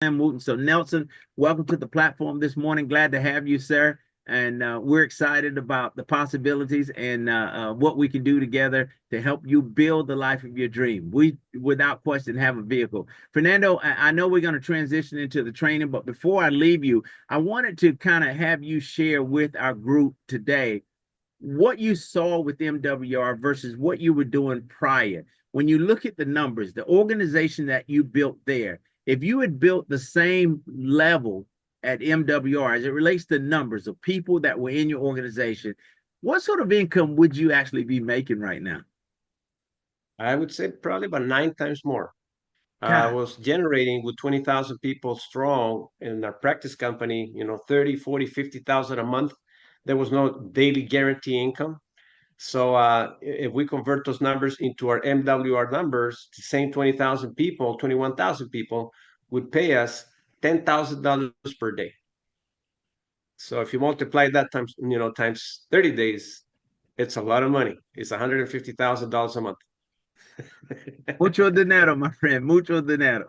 Wooten. So Nelson, welcome to the platform this morning. Glad to have you, sir. And we're excited about the possibilities and what we can do together to help you build the life of your dream. We, without question, have a vehicle. Fernando, I know we're going to transition into the training, but before I leave you, I wanted to kind of have you share with our group today what you saw with MWR versus what you were doing prior. When you look at the numbers, the organization that you built there, if you had built the same level at MWR as it relates to numbers of people that were in your organization, what sort of income would you actually be making right now? I would say probably about 9 times more. I God, was generating with 20,000 people strong in our practice company, 30, 40, 50,000 a month. There was no daily guarantee income. So if we convert those numbers into our MWR numbers, the same 20,000 people, 21,000 people would pay us $10,000 per day. So if you multiply that times 30 days, it's a lot of money. It's $150,000 a month. mucho dinero, my friend, mucho dinero.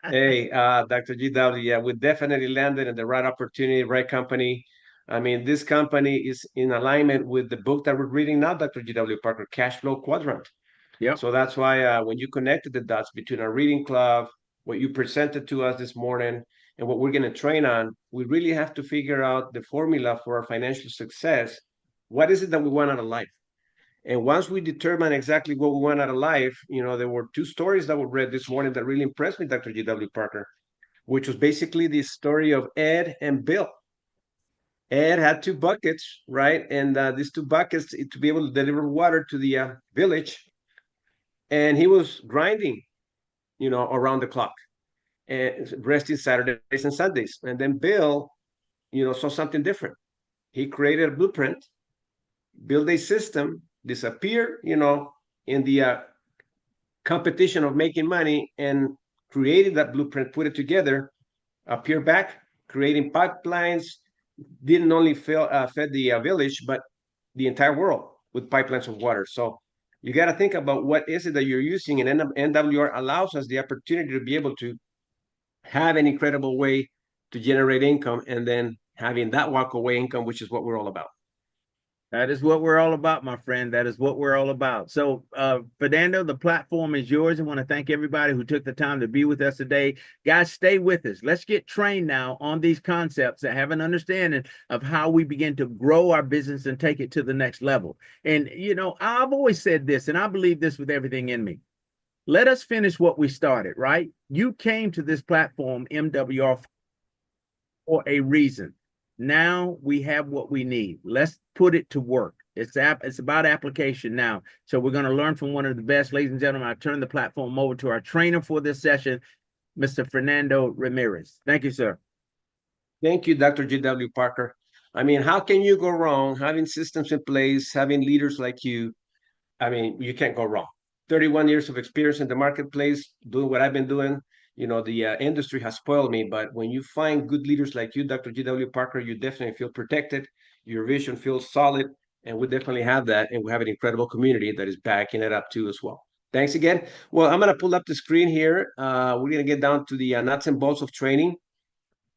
Hey, Dr. GW, yeah, we definitely landed in the right opportunity, right company. I mean, this company is in alignment with the book that we're reading now, Dr. GW Parker, Cash Flow Quadrant. Yep. So that's why when you connected the dots between our reading club, what you presented to us this morning, and what we're going to train on, we really have to figure out the formula for our financial success. What is it that we want out of life? And once we determine exactly what we want out of life, there were two stories that were read this morning that really impressed me, Dr. G.W. Parker, which was basically the story of Ed and Bill. Ed had two buckets, right? And these two buckets to be able to deliver water to the village. And he was grinding, around the clock and resting Saturdays and Sundays. And then Bill, saw something different. He created a blueprint, built a system, disappear, in the competition of making money and created that blueprint, put it together, appear back, creating pipelines, didn't only fed the village, but the entire world with pipelines of water. So you got to think about what is it that you're using, and NWR allows us the opportunity to be able to have an incredible way to generate income and then having that walk away income, which is what we're all about. That is what we're all about, my friend. That is what we're all about. So, Fernando, the platform is yours. I want to thank everybody who took the time to be with us today. Guys, stay with us. Let's get trained now on these concepts and have an understanding of how we begin to grow our business and take it to the next level. And, I've always said this, and I believe this with everything in me. Let us finish what we started, right? You came to this platform, MWR, for a reason. Now we have what we need. Let's put it to work. It's about application now. So we're going to learn from one of the best. Ladies and gentlemen, I turn the platform over to our trainer for this session, Mr. Fernando Ramirez. Thank you, sir. Thank you, Dr. G.W. Parker. I mean, how can you go wrong having systems in place, having leaders like you? I mean, you can't go wrong. 31 years of experience in the marketplace, doing what I've been doing. The industry has spoiled me, but when you find good leaders like you, Dr. G.W. Parker, you definitely feel protected. Your vision feels solid, and we definitely have that. And we have an incredible community that is backing it up too as well. Thanks again. Well, I'm going to pull up the screen here. We're going to get down to the nuts and bolts of training.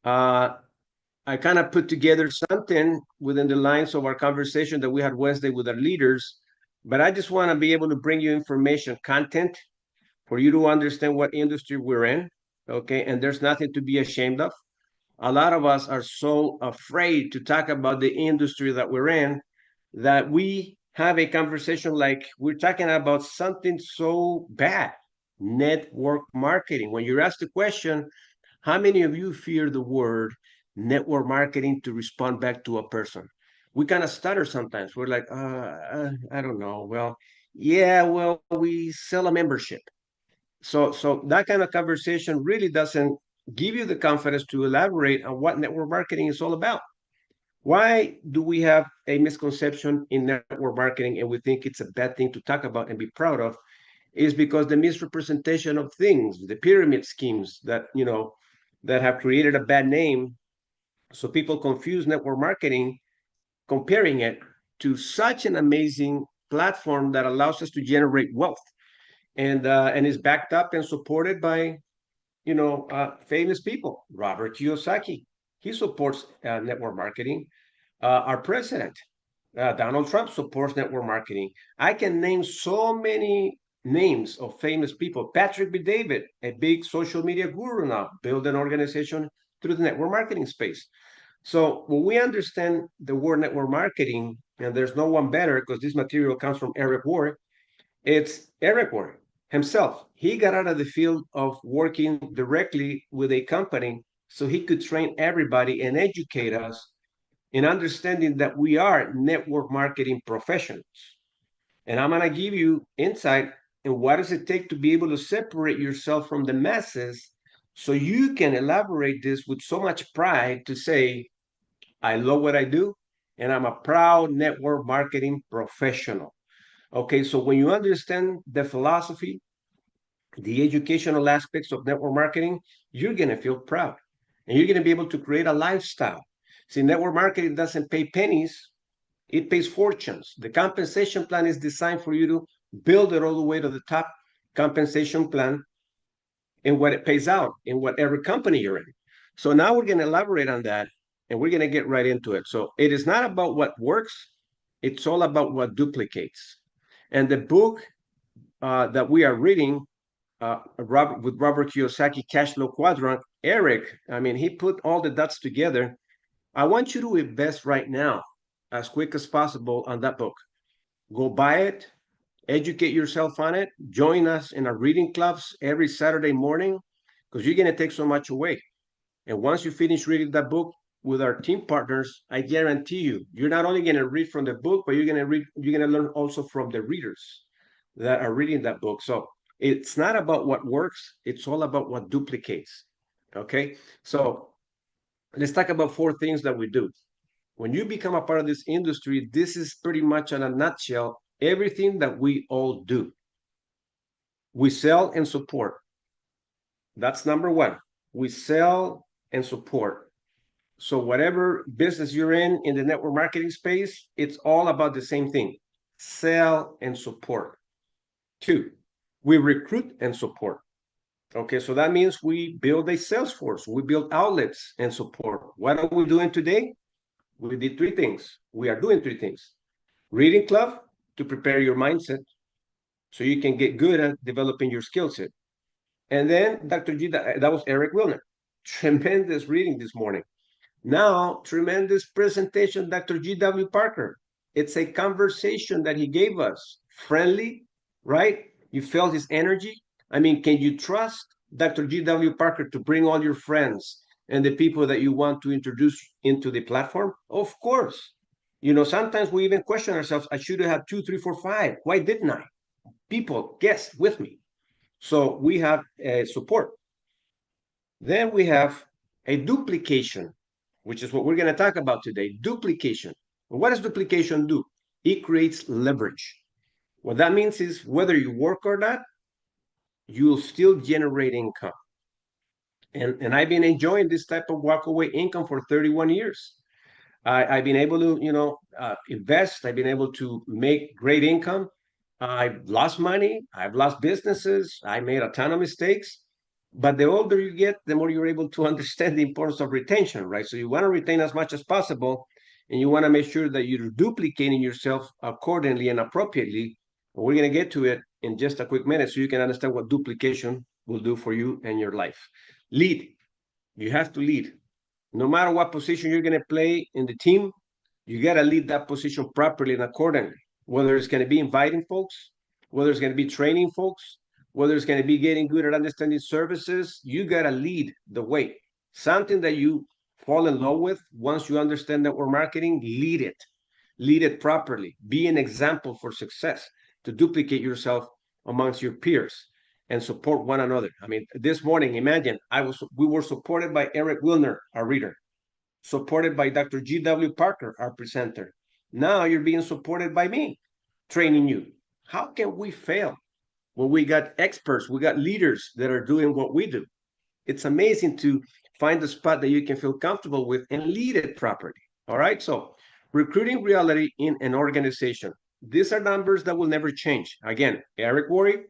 Uh, I kind of put together something within the lines of our conversation that we had Wednesday with our leaders, but I just want to be able to bring you information, content for you to understand what industry we're in. Okay. And there's nothing to be ashamed of. A lot of us are so afraid to talk about the industry that we're in that we have a conversation like we're talking about something so bad, network marketing. When you're asked the question, how many of you fear the word network marketing to respond back to a person? We kind of stutter sometimes. We're like, I don't know. Well, yeah, well, we sell a membership. So that kind of conversation really doesn't give you the confidence to elaborate on what network marketing is all about. Why do we have a misconception in network marketing and we think it's a bad thing to talk about and be proud of? Is because the misrepresentation of things, the pyramid schemes that have created a bad name. So people confuse network marketing, comparing it to such an amazing platform that allows us to generate wealth and is backed up and supported by famous people. Robert Kiyosaki, he supports network marketing. Our president, Donald Trump, supports network marketing. I can name so many names of famous people. Patrick B. David, a big social media guru now, built an organization through the network marketing space. So when we understand the word network marketing, and there's no one better because this material comes from Eric Ward, it's Eric Ward himself. He got out of the field of working directly with a company so he could train everybody and educate us in understanding that we are network marketing professionals. And I'm going to give you insight in what does it take to be able to separate yourself from the masses so you can elaborate this with so much pride to say, I love what I do, and I'm a proud network marketing professional. Okay, so when you understand the philosophy, the educational aspects of network marketing, you're going to feel proud and you're going to be able to create a lifestyle. See, network marketing doesn't pay pennies, it pays fortunes. The compensation plan is designed for you to build it all the way to the top compensation plan and what it pays out in whatever company you're in. So now we're going to elaborate on that and we're going to get right into it. So it is not about what works, it's all about what duplicates. And the book that we are reading with Robert Kiyosaki, Cash Flow Quadrant, Eric, I mean, he put all the dots together. I want you to invest right now as quick as possible on that book. Go buy it, educate yourself on it, join us in our reading clubs every Saturday morning because you're going to take so much away. And once you finish reading that book with our team partners, I guarantee you, you're not only going to read from the book, but you're going to learn also from the readers that are reading that book. So it's not about what works, it's all about what duplicates. Okay. So let's talk about 4 things that we do. When you become a part of this industry, this is pretty much in a nutshell everything that we all do. We sell and support. That's number one. We sell and support. So whatever business you're in the network marketing space, it's all about the same thing: sell and support. 2, we recruit and support. Okay, so that means we build a sales force, we build outlets and support. What are we doing today? We did 3 things. We are doing 3 things. Reading club to prepare your mindset so you can get good at developing your skill set. And then Dr. G, that was Eric Wilner. Tremendous reading this morning. Now, tremendous presentation, Dr. G.W. Parker. It's a conversation that he gave us. Friendly, right? You felt his energy. I mean, can you trust Dr. G.W. Parker to bring all your friends and the people that you want to introduce into the platform? Of course. Sometimes we even question ourselves. I should have had 2, 3, 4, 5. Why didn't I? People, guests with me. So we have support. Then we have a duplication, which is what we're going to talk about today. Duplication. What does duplication do? It creates leverage. What that means is whether you work or not, you'll still generate income. And I've been enjoying this type of walkaway income for 31 years. I've been able to, invest. I've been able to make great income. I've lost money. I've lost businesses. I made a ton of mistakes. But the older you get, the more you're able to understand the importance of retention, right? So you want to retain as much as possible, and you want to make sure that you're duplicating yourself accordingly and appropriately. We're going to get to it in just a quick minute so you can understand what duplication will do for you and your life. Lead. You have to lead. No matter what position you're going to play in the team, you got to lead that position properly and accordingly. Whether it's going to be inviting folks, whether it's going to be training folks, whether it's going to be getting good at understanding services, you got to lead the way. Something that you fall in love with once you understand network marketing, lead it. Lead it properly. Be an example for success to duplicate yourself amongst your peers and support one another. I mean, this morning, imagine we were supported by Eric Wilner, our reader, supported by Dr. G.W. Parker, our presenter. Now you're being supported by me, training you. How can we fail when we got experts, we got leaders that are doing what we do? It's amazing to find a spot that you can feel comfortable with and lead it properly. All right. So recruiting reality in an organization. These are numbers that will never change. Again, Eric Worre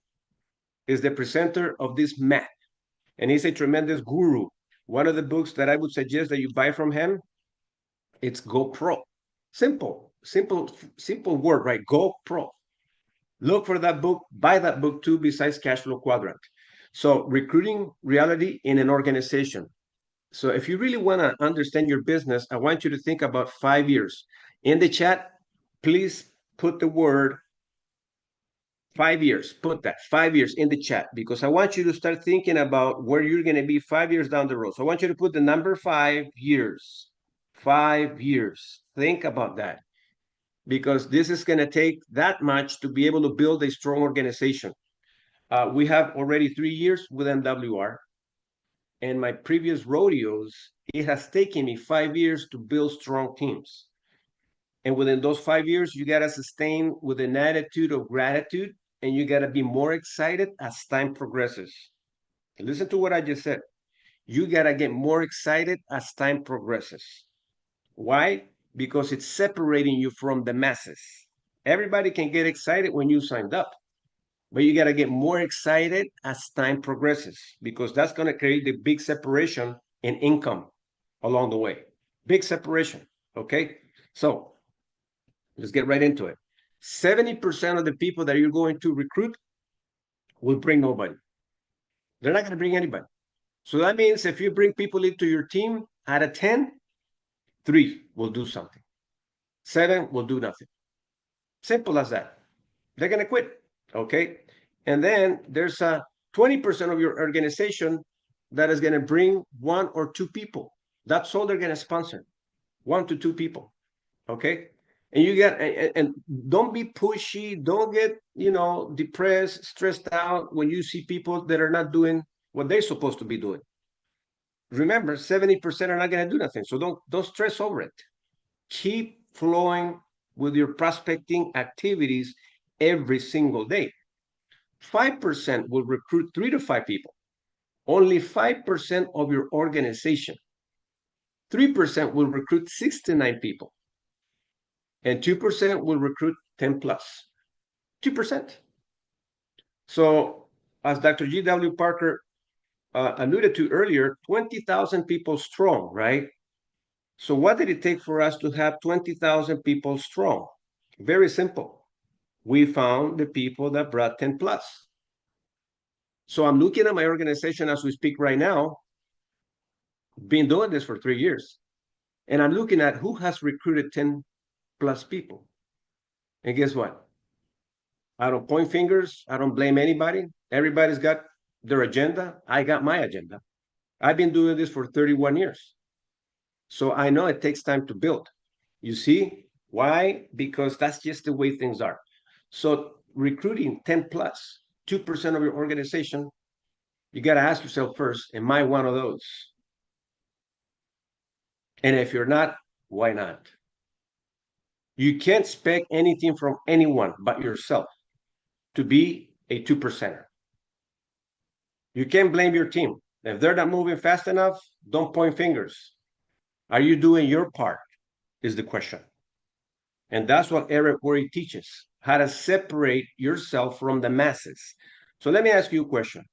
is the presenter of this math. and he's a tremendous guru. One of the books that I would suggest that you buy from him, it's GoPro. Simple word, right? GoPro. Look for that book, buy that book too, besides Cash Flow Quadrant. So recruiting reality in an organization. So if you really want to understand your business, I want you to think about 5 years. In the chat, please put the word 5 years. Put that 5 years in the chat, because I want you to start thinking about where you're going to be 5 years down the road. So I want you to put the number 5 years. 5 years. Think about that, because this is going to take that much to be able to build a strong organization. We have already 3 years with MWR. And my previous rodeos, it has taken me 5 years to build strong teams. And within those 5 years, you got to sustain with an attitude of gratitude, and you got to be more excited as time progresses. Listen to what I just said. You got to get more excited as time progresses. Why? Because it's separating you from the masses. Everybody can get excited when you signed up, but you got to get more excited as time progresses, because that's going to create the big separation in income along the way. Big separation. Okay. So let's get right into it. 70% of the people that you're going to recruit will bring nobody. They're not going to bring anybody. So that means if you bring people into your team, out of 10, 3 will do something. 7 will do nothing. Simple as that. They're going to quit. Okay. And then there's a 20% of your organization that is going to bring 1 or 2 people. That's all they're going to sponsor. 1 to 2 people. Okay. And you get, and don't be pushy. Don't get, depressed, stressed out when you see people that are not doing what they're supposed to be doing. Remember, 70% are not going to do nothing. So don't stress over it. Keep flowing with your prospecting activities every single day. 5% will recruit 3 to 5 people. Only 5% of your organization. 3% will recruit 6 to 9 people. And 2% will recruit 10 plus. 2%. So, as Dr. G.W. Parker alluded to earlier, 20,000 people strong, right? So what did it take for us to have 20,000 people strong? Very simple. We found the people that brought 10 plus. So I'm looking at my organization as we speak right now, been doing this for 3 years. And I'm looking at who has recruited 10 plus people. And guess what? I don't point fingers. I don't blame anybody. Everybody's got their agenda. I got my agenda. I've been doing this for 31 years. So I know it takes time to build. You see why? Because that's just the way things are. So recruiting 10 plus, 2% of your organization, you got to ask yourself first, am I one of those? And if you're not, why not? You can't expect anything from anyone but yourself to be a 2%er. You can't blame your team. If they're not moving fast enough, don't point fingers. Are you doing your part? Is the question. And that's what Eric Worre teaches, how to separate yourself from the masses. So let me ask you a question.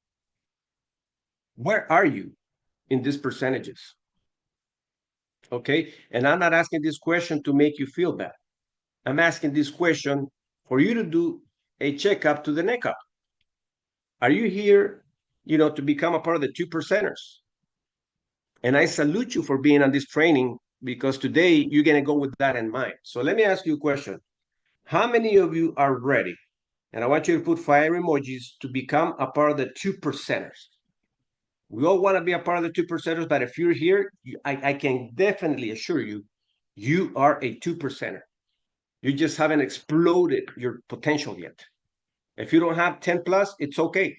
Where are you in these percentages? Okay. And I'm not asking this question to make you feel bad. I'm asking this question for you to do a checkup to the neck up. Are you here, to become a part of the 2%ers? And I salute you for being on this training, because today you're going to go with that in mind. So let me ask you a question. How many of you are ready? And I want you to put fire emojis to become a part of the 2%ers. We all want to be a part of the 2%ers, but if you're here, I can definitely assure you, you are a 2%er. You just haven't exploded your potential yet. If you don't have 10 plus, it's okay.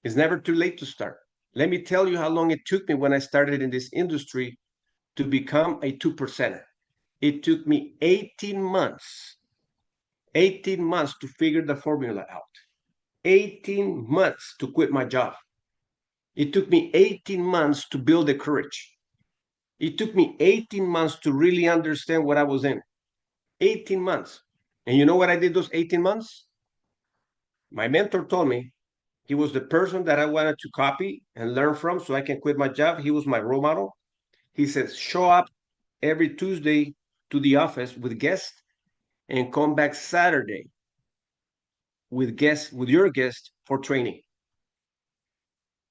It's never too late to start. Let me tell you how long it took me when I started in this industry to become a 2%er. It took me 18 months to figure the formula out. 18 months to quit my job. It took me 18 months to build the courage. It took me 18 months to really understand what I was in. 18 months. And you know what I did those 18 months? My mentor told me, He was the person that I wanted to copy and learn from so I can quit my job. He was my role model. He says, show up every Tuesday to the office with guests and come back Saturday with your guest for training.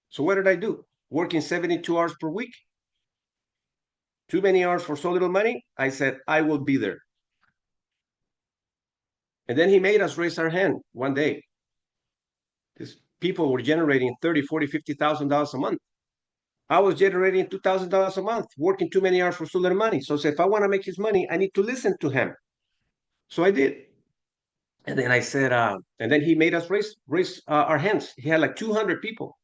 So what did I do? Working 72 hours per week. Too many hours for so little money. I said, I will be there. And then he made us raise our hand one day. These people were generating 30, 40, $50,000 a month. I was generating $2,000 a month, working too many hours for so little money. So I said, if I want to make his money, I need to listen to him. So I did. And then I said, and then he made us raise our hands. He had like 200 people.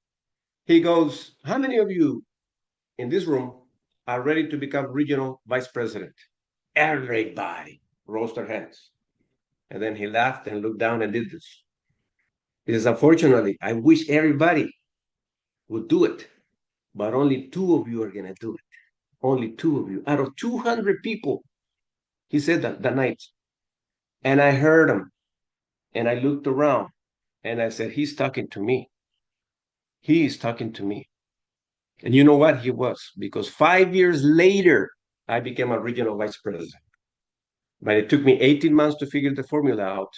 He goes, how many of you in this room are ready to become regional vice president? Everybody rose their hands. And then he laughed and looked down and did this. He says, unfortunately, I wish everybody would do it, but only two of you are going to do it. Only two of you out of 200 people. He said that night. And I heard him and I looked around and I said, he's talking to me. He is talking to me. And you know what? He was, because 5 years later, I became a regional vice president. But it took me 18 months to figure the formula out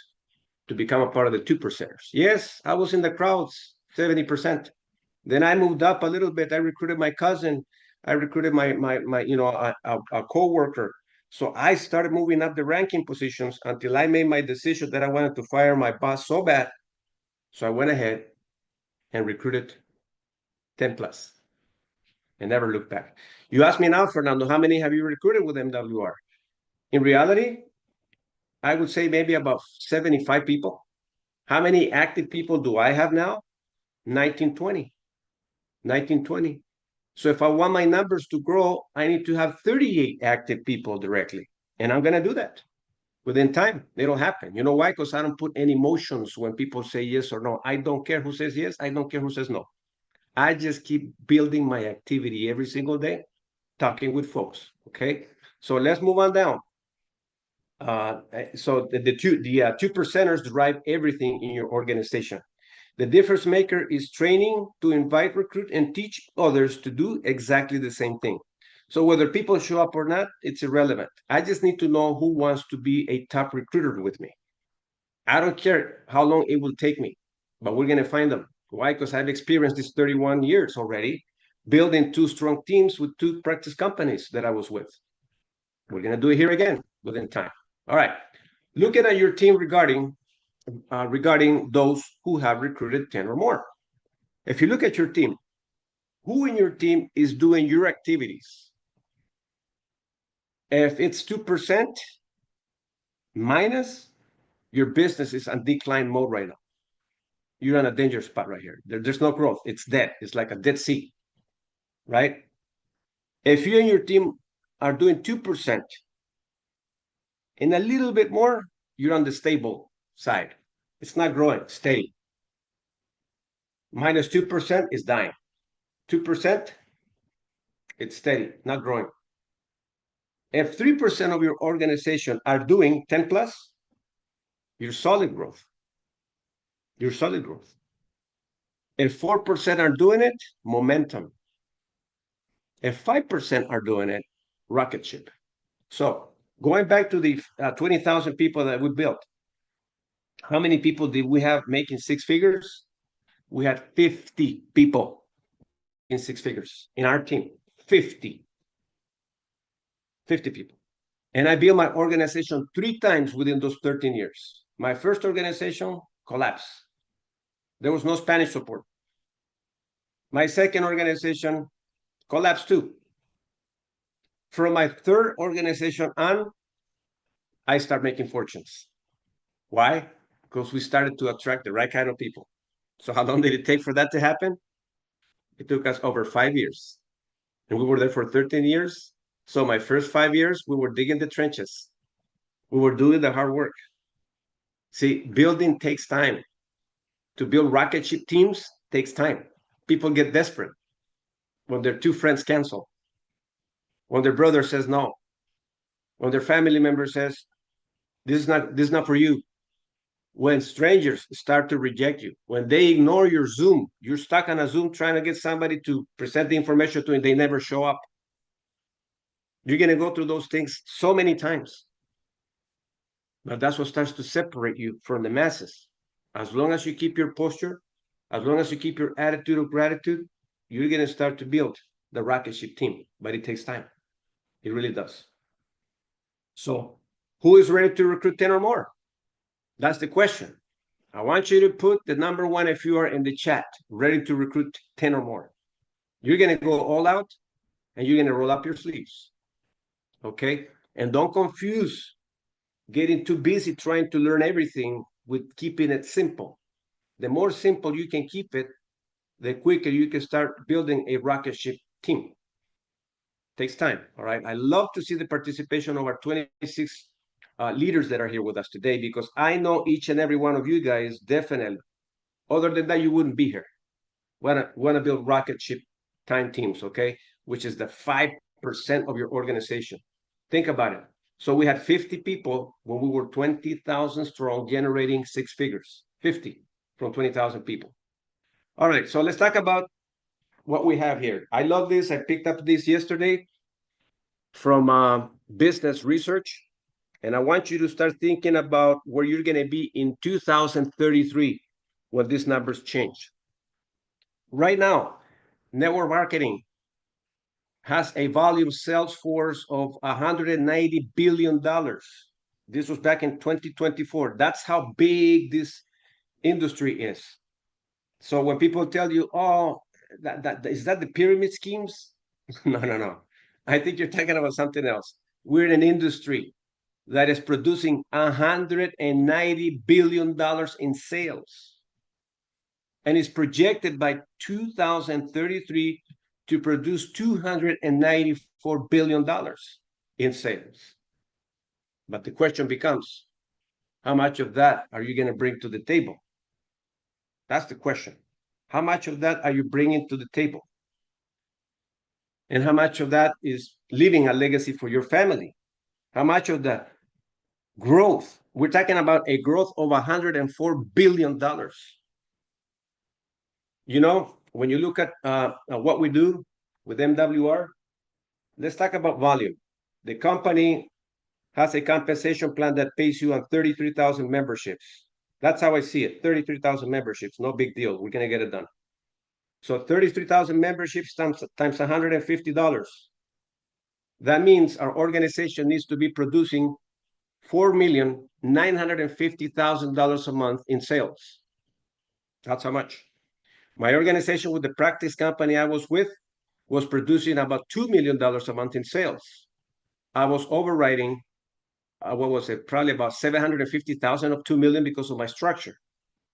to become a part of the 2%ers. Yes, I was in the crowds, 70%. Then I moved up a little bit. I recruited my cousin. I recruited my a coworker. So I started moving up the ranking positions until I made my decision that I wanted to fire my boss so bad. So I went ahead and recruited 10 plus and never looked back. You ask me now, Fernando, how many have you recruited with MWR? In reality, I would say maybe about 75 people. How many active people do I have now? 1920. 1920. So if I want my numbers to grow, I need to have 38 active people directly. And I'm going to do that within time. It'll happen. You know why? Because I don't put any emotions when people say yes or no. I don't care who says yes. I don't care who says no. I just keep building my activity every single day, talking with folks. Okay. So let's move on down. So the two percenters drive everything in your organization. The difference maker is training to invite, recruit, and teach others to do exactly the same thing. So whether people show up or not, it's irrelevant. I just need to know who wants to be a top recruiter with me. I don't care how long it will take me, but we're going to find them. Why? Because I've experienced this 31 years already, building two strong teams with two practice companies that I was with. We're going to do it here again within time. All right. Looking at your team regarding those who have recruited 10 or more. If you look at your team, who in your team is doing your activities? If it's 2% minus, your business is on decline mode right now. You're on a danger spot right here. There's no growth. It's dead. It's like a dead sea, right? If you and your team are doing 2% and a little bit more, you're on the stable side. It's not growing, steady. Minus 2% is dying. 2%, it's steady, not growing. If 3% of your organization are doing 10 plus, you're solid growth. You're solid growth. If 4% are doing it, momentum. If 5% are doing it, rocket ship. So going back to the 20,000 people that we built, how many people did we have making six figures? We had 50 people in six figures in our team. 50 people. And I built my organization 3 times within those 13 years. My first organization collapsed. There was no Spanish support. My second organization collapsed too. From my third organization on, I start making fortunes. Why? Because we started to attract the right kind of people. So how long did it take for that to happen? It took us over 5 years. And we were there for 13 years. So my first 5 years, we were digging the trenches. We were doing the hard work. See, building takes time. To build rocket ship teams takes time. People get desperate when their 2 friends cancel, when their brother says no, when their family member says, this is not for you. When strangers start to reject you, when they ignore your Zoom, you're stuck on a Zoom trying to get somebody to present the information to you and they never show up. You're going to go through those things so many times. But that's what starts to separate you from the masses. As long as you keep your posture, as long as you keep your attitude of gratitude, you're going to start to build the rocket ship team. But it takes time. It really does. So, who is ready to recruit 10 or more? That's the question. I want you to put the number one if you are in the chat, ready to recruit 10 or more. You're going to go all out and you're going to roll up your sleeves. Okay? And don't confuse getting too busy trying to learn everything with keeping it simple. The more simple you can keep it, the quicker you can start building a rocket ship team. Takes time. All right. I love to see the participation of our 26 leaders that are here with us today, because I know each and every one of you guys definitely, other than that, you wouldn't be here. Want to build rocket ship time teams, okay? Which is the 5% of your organization. Think about it. So we had 50 people when we were 20,000 strong, generating six figures. 50 from 20,000 people. All right, so let's talk about what we have here. I love this. I picked up this yesterday from business research. And I want you to start thinking about where you're going to be in 2033 when these numbers change. Right now, network marketing has a volume sales force of $190 billion. This was back in 2024. That's how big this industry is. So when people tell you, oh, is that the pyramid schemes? No. I think you're talking about something else. We're in an industry that is producing $190 billion in sales and is projected by 2033 to produce $294 billion in sales. But the question becomes, how much of that are you going to bring to the table? That's the question. How much of that are you bringing to the table? And how much of that is leaving a legacy for your family? How much of that growth? We're talking about a growth of $104 billion. You know, when you look at what we do with MWR, let's talk about volume. The company has a compensation plan that pays you on 33,000 memberships. That's how I see it. 33,000 memberships, no big deal. We're going to get it done. So 33,000 memberships times $150. That means our organization needs to be producing $4,950,000 a month in sales. That's how much. My organization with the practice company I was with was producing about $2 million a month in sales. I was overriding, what was it, probably about 750,000 of 2 million because of my structure.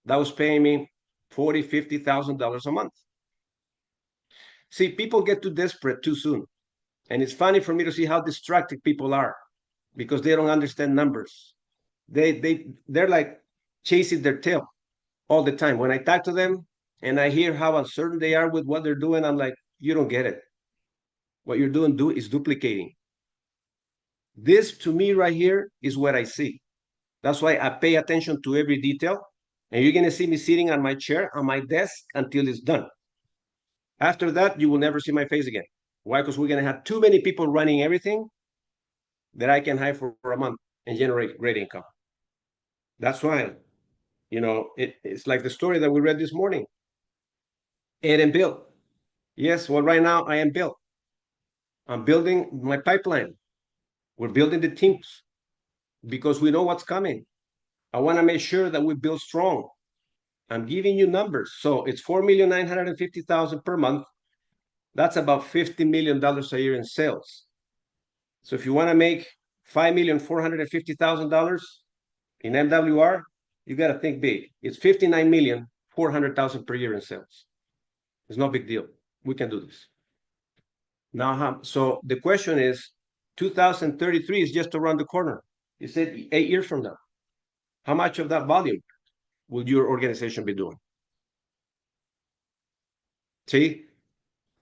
That was paying me $40,000, $50,000 a month. See, people get too desperate too soon. And it's funny for me to see how distracted people are because they don't understand numbers. They're like chasing their tail all the time. When I talk to them and I hear how uncertain they are with what they're doing, I'm like, you don't get it. What you're doing is duplicating. This to me right here is what I see. That's why I pay attention to every detail. And you're going to see me sitting on my chair, on my desk until it's done. After that, you will never see my face again. Why? Because we're going to have too many people running everything that I can hire for a month and generate great income. That's why, you know, it's like the story that we read this morning. Ed and Bill. Yes, well, right now I am Bill. I'm building my pipeline. We're building the teams because we know what's coming. I want to make sure that we build strong. I'm giving you numbers. So it's 4,950,000 per month. That's about $50 million a year in sales. So if you want to make $5,450,000 in MWR, you got to think big. It's 59,400,000 per year in sales. It's no big deal. We can do this. Now, so the question is, 2033 is just around the corner. You said 8 years from now. How much of that volume will your organization be doing? See,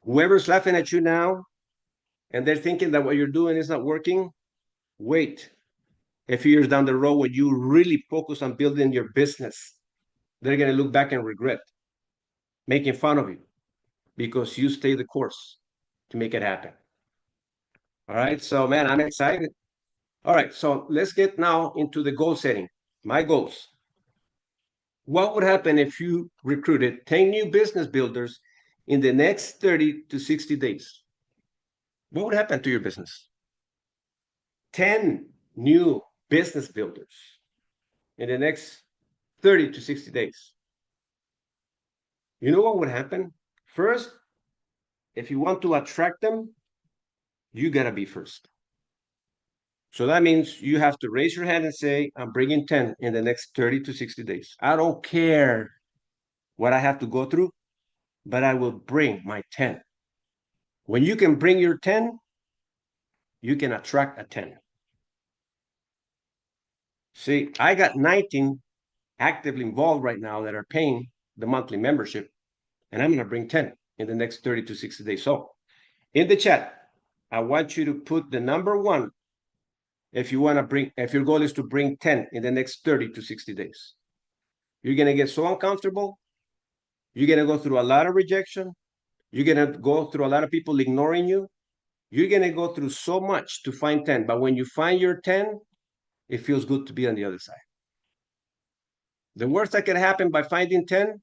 whoever's laughing at you now and they're thinking that what you're doing is not working, wait. a few years down the road, when you really focus on building your business, they're going to look back and regret making fun of you because you stay the course to make it happen. All right. So, man, I'm excited. All right. So let's get now into the goal setting. My goals. What would happen if you recruited 10 new business builders in the next 30 to 60 days? What would happen to your business? 10 new business builders in the next 30 to 60 days. You know what would happen? First, if you want to attract them, you got to be first. So that means you have to raise your hand and say, I'm bringing 10 in the next 30 to 60 days. I don't care what I have to go through, but I will bring my 10. When you can bring your 10, you can attract a 10. See, I got 19 actively involved right now that are paying the monthly membership, and I'm going to bring 10 in the next 30 to 60 days. So in the chat, I want you to put the number 1 if you want to bring, if your goal is to bring 10 in the next 30 to 60 days. You're going to get so uncomfortable. You're going to go through a lot of rejection. You're going to go through a lot of people ignoring you. You're going to go through so much to find 10. But when you find your 10, it feels good to be on the other side. The worst that can happen by finding 10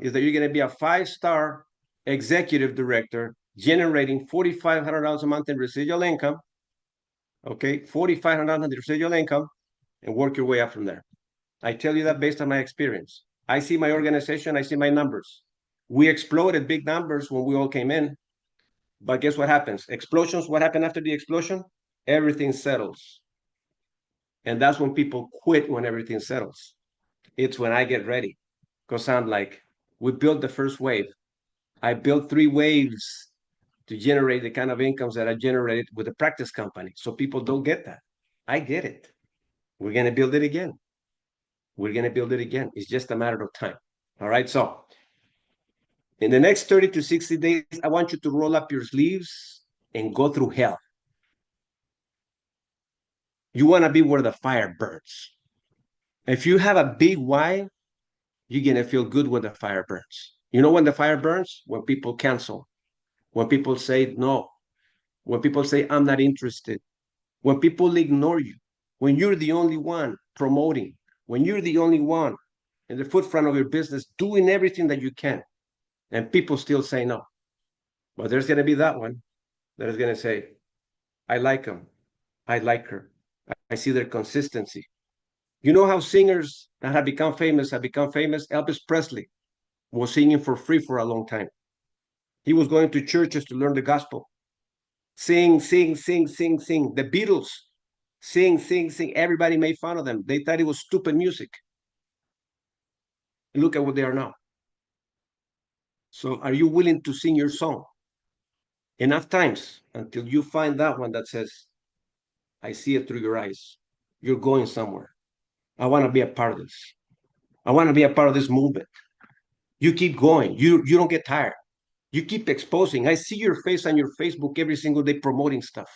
is that you're going to be a 5-star executive director generating $4,500 a month in residual income. Okay, $4,500 in residual income, and work your way up from there. I tell you that based on my experience. I see my organization, I see my numbers. We exploded big numbers when we all came in, but guess what happens? Explosions, what happened after the explosion? Everything settles. And that's when people quit, when everything settles. It's when I get ready, because I'm like, we built the first wave. I built 3 waves to generate the kind of incomes that I generated with the practice company. So people don't get that. I get it. We're going to build it again. We're going to build it again. It's just a matter of time. All right. So in the next 30 to 60 days, I want you to roll up your sleeves and go through hell. You want to be where the fire burns. If you have a big why, you're going to feel good when the fire burns. You know when the fire burns? When people cancel, when people say no, when people say, I'm not interested, when people ignore you, when you're the only one promoting, when you're the only one in the forefront of your business doing everything that you can, and people still say no. But there's going to be that one that is going to say, I like him. I like her. I see their consistency. You know how singers that have become famous have become famous? Elvis Presley was singing for free for a long time. He was going to churches to learn the gospel. Sing, sing, sing, sing, sing. The Beatles, sing, sing, sing. Everybody made fun of them. They thought it was stupid music. Look at what they are now. So are you willing to sing your song enough times until you find that one that says, I see it through your eyes. You're going somewhere. I want to be a part of this. I want to be a part of this movement. You keep going. You don't get tired. You keep exposing. I see your face on your Facebook every single day promoting stuff.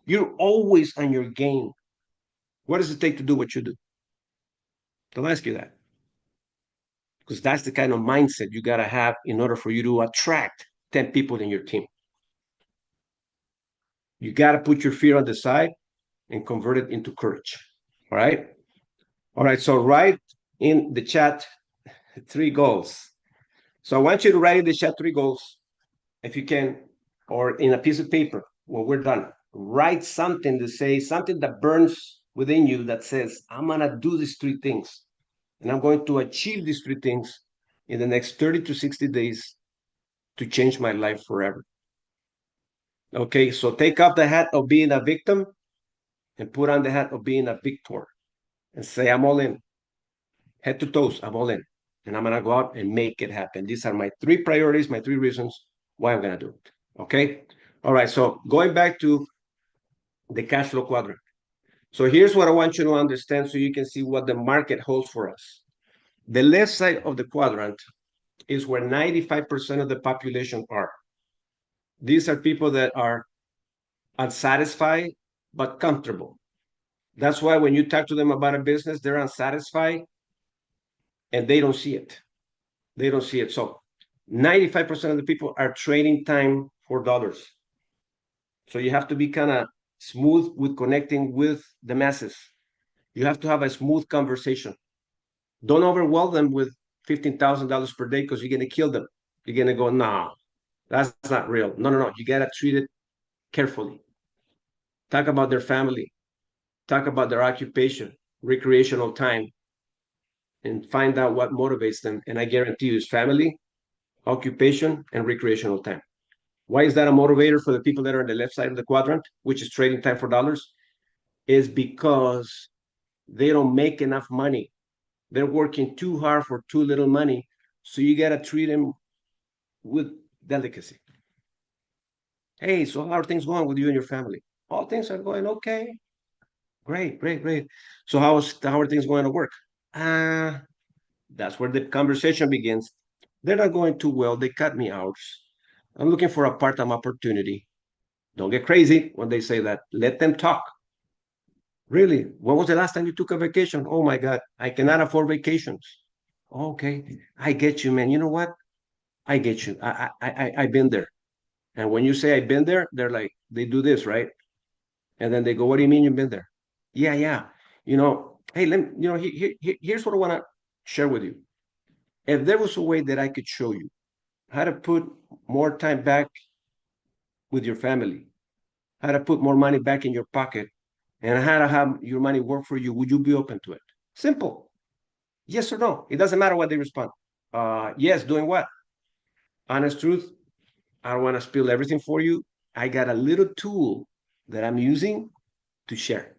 You're always on your game. What does it take to do what you do? I'll ask you that. Because that's the kind of mindset you got to have in order for you to attract 10 people in your team. You got to put your fear on the side and convert it into courage. All right. All right. So write in the chat 3 goals. So I want you to write in the chat 3 goals, if you can, or in a piece of paper when we're done. Write something to say, something that burns within you that says, I'm going to do these 3 things. And I'm going to achieve these 3 things in the next 30 to 60 days to change my life forever. Okay, so take off the hat of being a victim and put on the hat of being a victor and say, I'm all in. Head to toes, I'm all in. And I'm going to go out and make it happen. These are my 3 priorities, my 3 reasons why I'm going to do it. Okay? All right, so going back to the cash flow quadrant. So here's what I want you to understand so you can see what the market holds for us. The left side of the quadrant is where 95% of the population are. These are people that are unsatisfied but comfortable. That's why when you talk to them about a business, they're unsatisfied and they don't see it. They don't see it. So 95% of the people are trading time for dollars. So you have to be kind of smooth with connecting with the masses. You have to have a smooth conversation. Don't overwhelm them with $15,000 per day because you're going to kill them. You're going to go, nah, that's not real. No, no, no. You got to treat it carefully. Talk about their family, talk about their occupation, recreational time, and find out what motivates them. And I guarantee you, it's family, occupation, and recreational time. Why is that a motivator for the people that are on the left side of the quadrant, which is trading time for dollars? Is because they don't make enough money. They're working too hard for too little money. So you got to treat them with delicacy. Hey, so how are things going with you and your family? All things are going okay. Great, great, great. So how are things going to work? That's where the conversation begins. They're not going too well. They cut me out. I'm looking for a part-time opportunity. Don't get crazy when they say that. Let them talk. Really? When was the last time you took a vacation? Oh my God, I cannot afford vacations. Okay, I get you, man. You know what? I get you. I've been there. And when you say I've been there, they're like, they do this, right? And then they go, what do you mean you've been there? Yeah, yeah. Hey, here's what I want to share with you. If there was a way that I could show you how to put more time back with your family, how to put more money back in your pocket, and how to have your money work for you, would you be open to it? Simple. Yes or no. It doesn't matter what they respond. Yes, doing what? Honest truth. I don't want to spill everything for you. I got a little tool that I'm using to share.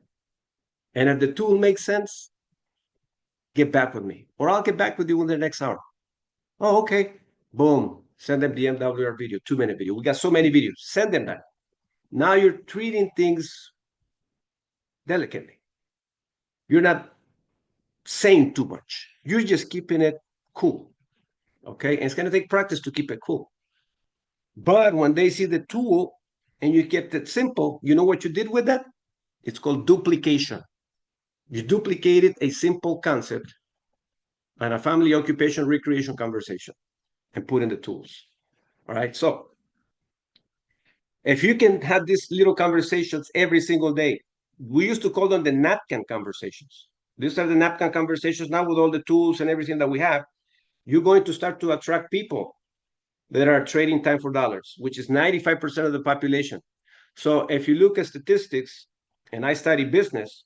And if the tool makes sense, get back with me, or I'll get back with you in the next hour. Oh, okay. Boom. Send them the MWR video, 2-minute video. We got so many videos. Send them that. Now you're treating things delicately. You're not saying too much. You're just keeping it cool. Okay. And it's going to take practice to keep it cool. But when they see the tool and you kept it simple, you know what you did with that? It's called duplication. You duplicated a simple concept and a family occupation recreation conversation and put in the tools. All right. So if you can have these little conversations every single day, we used to call them the napkin conversations. These are the napkin conversations now with all the tools and everything that we have. You're going to start to attract people that are trading time for dollars, which is 95% of the population. So if you look at statistics, and I study business,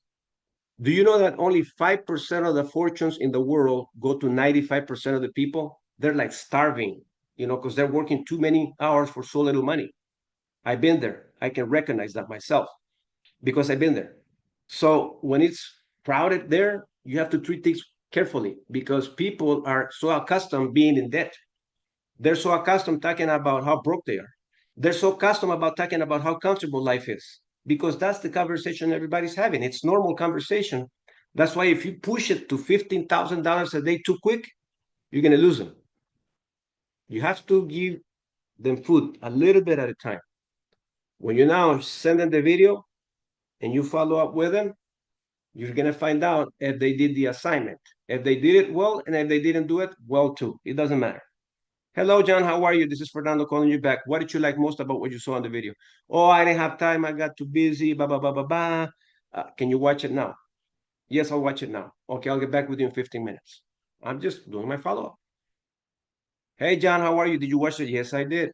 do you know that only 5% of the fortunes in the world go to 95% of the people? They're like starving, because they're working too many hours for so little money. I've been there. I can recognize that myself because I've been there. So when it's crowded there, you have to treat things carefully because people are so accustomed being in debt. They're so accustomed talking about how broke they are. They're so accustomed about talking about how comfortable life is because that's the conversation everybody's having. It's normal conversation. That's why if you push it to $15,000 a day too quick, you're going to lose them. You have to give them food a little bit at a time. When you now send them the video and you follow up with them, you're going to find out if they did the assignment. If they did it well, and if they didn't do it, well, too. It doesn't matter. Hello, John. How are you? This is Fernando calling you back. What did you like most about what you saw on the video? Oh, I didn't have time. I got too busy. Blah, blah, blah, blah, blah. Can you watch it now? Yes, I'll watch it now. Okay, I'll get back with you in 15 minutes. I'm just doing my follow-up. Hey, John, how are you? Did you watch it? Yes, I did.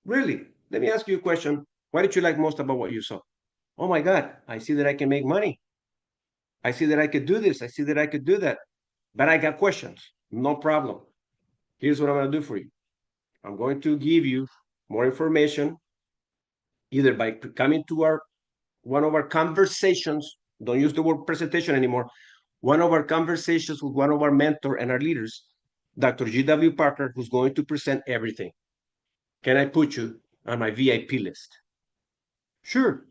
Really? Let me ask you a question. What did you like most about what you saw? Oh my God, I see that I can make money. I see that I could do this. I see that I could do that. But I got questions. No problem. Here's what I'm going to do for you. I'm going to give you more information either by coming to one of our conversations. Don't use the word presentation anymore. One of our conversations with one of our mentor and our leaders, Dr. G.W. Parker, who's going to present everything. Can I put you on my VIP list? Sure.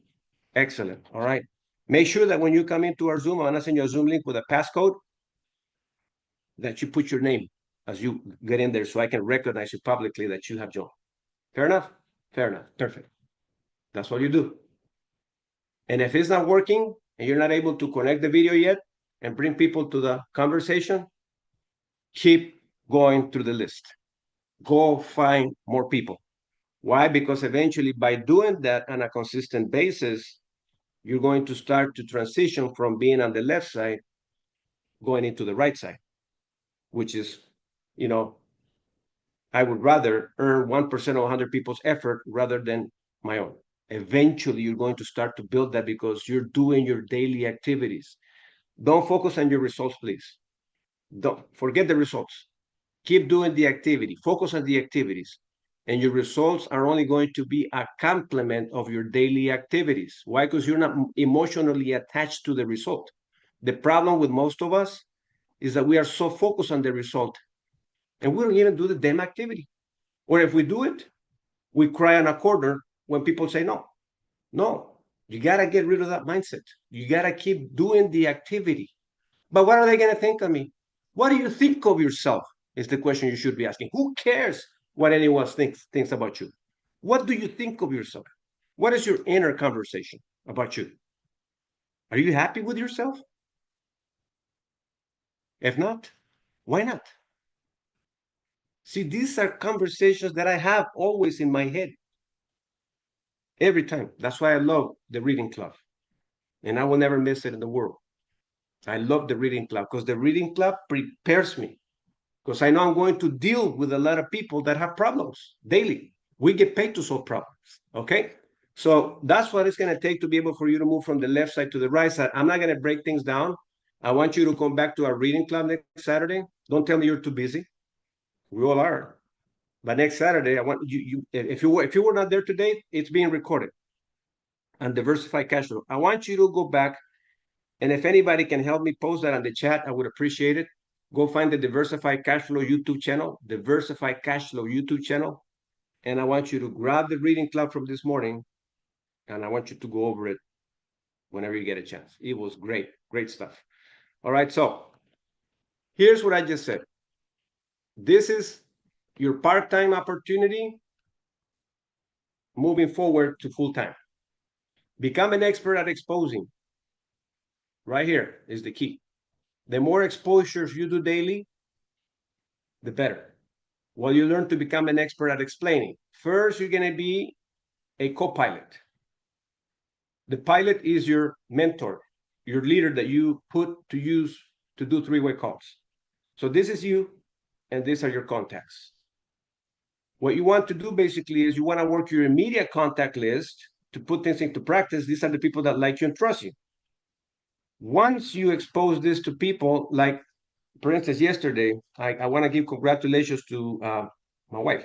Excellent. All right. Make sure that when you come into our Zoom, I'm going to send you a Zoom link with a passcode that you put your name as you get in there so I can recognize you publicly that you have joined. Fair enough? Fair enough. Perfect. That's what you do. And if it's not working, and you're not able to connect the video yet and bring people to the conversation, keep going through the list. Go find more people. Why? Because eventually, by doing that on a consistent basis, you're going to start to transition from being on the left side going into the right side, which is, you know, I would rather earn 1% of 100 people's effort rather than my own. Eventually, you're going to start to build that because you're doing your daily activities. Don't focus on your results, please. Don't forget the results. Keep doing the activity. Focus on the activities. And your results are only going to be a complement of your daily activities. Why? Because you're not emotionally attached to the result. The problem with most of us is that we are so focused on the result and we don't even do the damn activity. Or if we do it, we cry on a corner when people say no. No, you got to get rid of that mindset. You got to keep doing the activity. But what are they going to think of me? What do you think of yourself? Is the question you should be asking. Who cares what anyone thinks about you? What do you think of yourself? What is your inner conversation about you? Are you happy with yourself? If not, why not? See, these are conversations that I have always in my head every time. That's why I love the reading club, and I will never miss it in the world. I love the reading club because the reading club prepares me because I know I'm going to deal with a lot of people that have problems daily. We get paid to solve problems. Okay. So that's what it's going to take to be able for you to move from the left side to the right side. I'm not going to break things down. I want you to come back to our reading club next Saturday. Don't tell me you're too busy. We all are. But next Saturday, I want you if you were not there today, it's being recorded on diversified cash flow. I want you to go back, and if anybody can help me post that on the chat, I would appreciate it. Go find the Diversified Cash Flow YouTube channel, Diversified Cash Flow YouTube channel, and I want you to grab the reading club from this morning, and I want you to go over it whenever you get a chance. It was great, great stuff. All right, so here's what I just said. This is your part-time opportunity moving forward to full-time. Become an expert at exposing. Right here is the key. The more exposures you do daily, the better. Well, you learn to become an expert at explaining. First, you're going to be a co-pilot. The pilot is your mentor, your leader that you put to use to do three-way calls. So this is you, and these are your contacts. What you want to do basically is you want to work your immediate contact list to put things into practice. These are the people that like you and trust you. Once you expose this to people, like for instance, yesterday, I want to give congratulations to my wife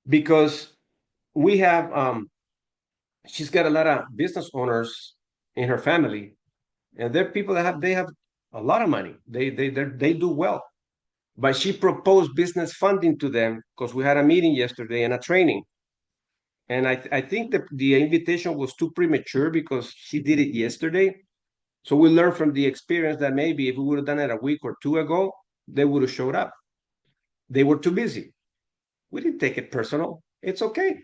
because we have, she's got a lot of business owners in her family, and they're people that they have a lot of money. They do well. But she proposed business funding to them because we had a meeting yesterday and a training. And I think the invitation was too premature because she did it yesterday. So we learned from the experience that maybe if we would have done it a week or two ago, they would have showed up. They were too busy. We didn't take it personal. It's okay.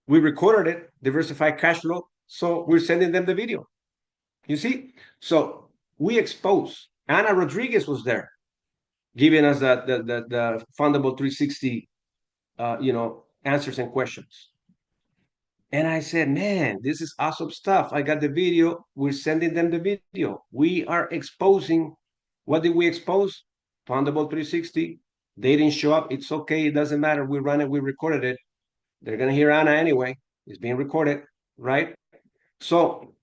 We recorded it, diversified cash flow. So we're sending them the video. You see? So we expose. Ana Rodriguez was there, giving us the fundable 360 answers and questions. And I said, man, this is awesome stuff. I got the video. We're sending them the video. We are exposing. What did we expose? Fundable 360. They didn't show up. It's okay. It doesn't matter. We run it. We recorded it. They're going to hear Ana anyway. It's being recorded, right? So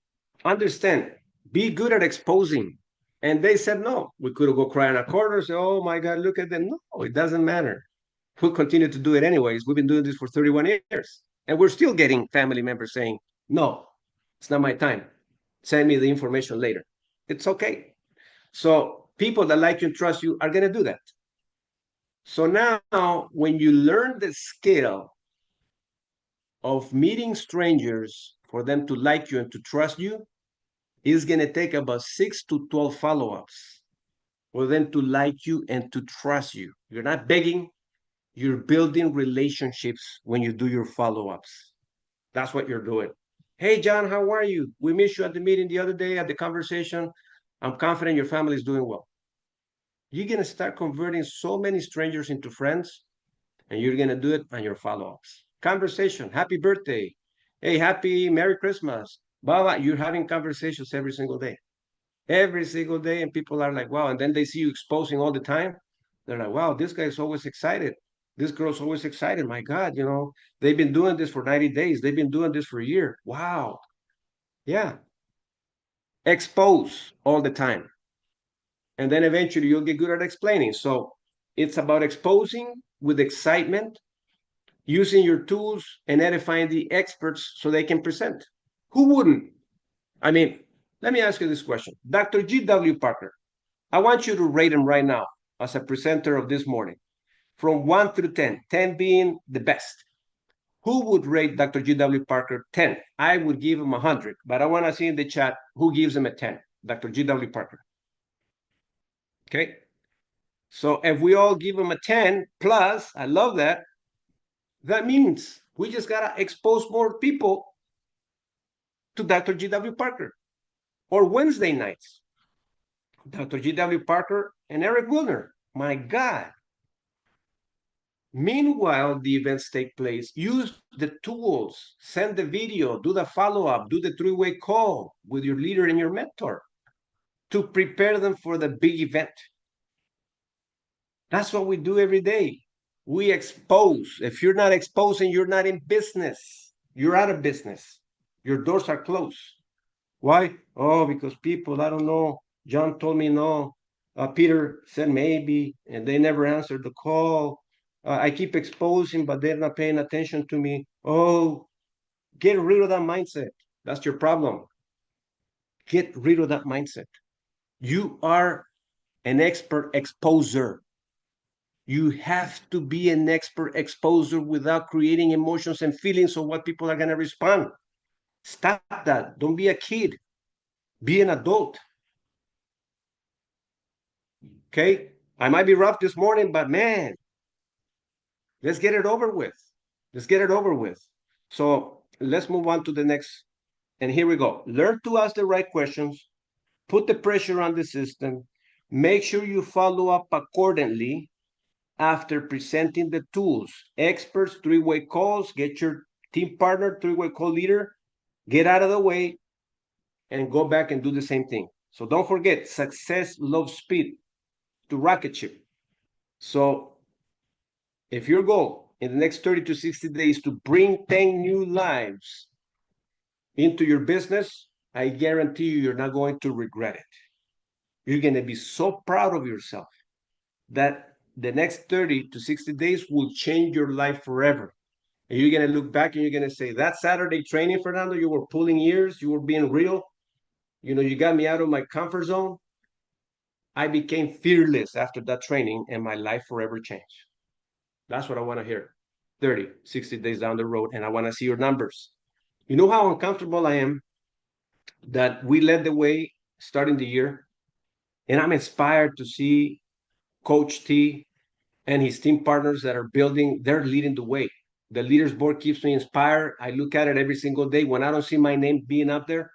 understand, be good at exposing. And they said, no, we could go cry in a corner, say, oh my God, look at them. No, it doesn't matter. We'll continue to do it anyways. We've been doing this for 31 years. And we're still getting family members saying, no, it's not my time. Send me the information later. It's okay. So people that like you and trust you are going to do that. So now when you learn the skill of meeting strangers for them to like you and to trust you, it's going to take about 6 to 12 follow-ups for them to like you and to trust you. You're not begging. You're building relationships when you do your follow-ups. That's what you're doing. Hey, John, how are you? We missed you at the meeting the other day at the conversation. I'm confident your family is doing well. You're going to start converting so many strangers into friends, and you're going to do it on your follow-ups. Conversation, happy birthday. Hey, happy Merry Christmas. Blah, you're having conversations every single day, and people are like, wow. And then they see you exposing all the time. They're like, wow, this guy's always excited. This girl's always excited. My God, they've been doing this for 90 days. They've been doing this for a year. Wow. Yeah. Expose all the time. And then eventually you'll get good at explaining. So it's about exposing with excitement, using your tools and edifying the experts so they can present. Who wouldn't? I mean, let me ask you this question. Dr. G.W. Parker, I want you to rate him right now as a presenter of this morning from 1 through 10, 10 being the best. Who would rate Dr. G.W. Parker 10? I would give him 100, but I want to see in the chat who gives him a 10. Dr. G.W. Parker. Okay. So if we all give him a 10 plus, I love that. That means we just got to expose more people to Dr. G.W. Parker. Or Wednesday nights, Dr. G.W. Parker and Eric Wilner. My God. Meanwhile, the events take place. Use the tools, send the video, do the follow-up, do the three-way call with your leader and your mentor to prepare them for the big event. That's what we do every day. We expose. If you're not exposing, you're not in business. You're out of business. Your doors are closed. Why? Oh, because people, I don't know. John told me no. Peter said maybe, and they never answered the call. I keep exposing, but they're not paying attention to me. Oh, get rid of that mindset. That's your problem. Get rid of that mindset. You are an expert exposer. You have to be an expert exposer without creating emotions and feelings of what people are going to respond. Stop that. Don't be a kid. Be an adult. Okay? I might be rough this morning, but man, let's get it over with. Let's get it over with. So let's move on to the next. And here we go. Learn to ask the right questions, put the pressure on the system, make sure you follow up accordingly after presenting the tools. Experts, three-way calls, get your team partner, three-way call leader, get out of the way, and go back and do the same thing. So don't forget, success loves speed to rocket ship. So if your goal in the next 30 to 60 days to bring 10 new lives into your business, I guarantee you're not going to regret it. You're going to be so proud of yourself that the next 30 to 60 days will change your life forever. And you're going to look back and you're going to say, that Saturday training, Fernando, you were pulling ears, you were being real. You got me out of my comfort zone. I became fearless after that training and my life forever changed. That's what I want to hear 30, 60 days down the road. And I want to see your numbers. You know how uncomfortable I am that we led the way starting the year. And I'm inspired to see Coach T and his team partners that are building, they're leading the way. The leaders board keeps me inspired. I look at it every single day. When I don't see my name being up there,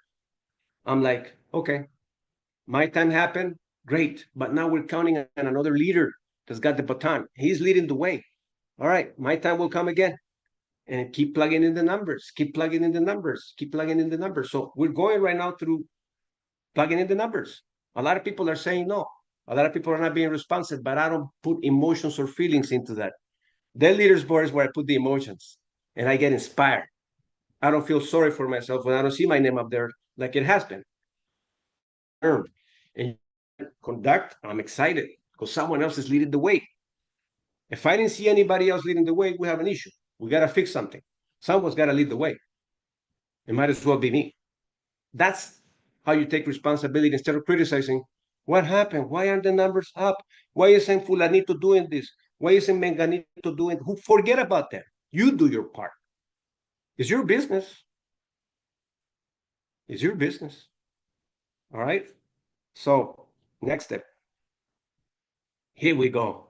I'm like, okay, my time happened. Great. But now we're counting on another leader that's got the baton. He's leading the way. All right, my time will come again. And keep plugging in the numbers, keep plugging in the numbers, keep plugging in the numbers. So we're going right now through plugging in the numbers. A lot of people are saying no. A lot of people are not being responsive, but I don't put emotions or feelings into that. The leaders board is where I put the emotions and I get inspired. I don't feel sorry for myself when I don't see my name up there like it has been. And conduct, I'm excited because someone else is leading the way. If I didn't see anybody else leading the way, we have an issue. We got to fix something. Someone's got to lead the way. It might as well be me. That's how you take responsibility instead of criticizing. What happened? Why aren't the numbers up? Why isn't Fulanito doing this? Why isn't Menganito doing? Who forget about that? You do your part. It's your business. It's your business. All right. So next step. Here we go.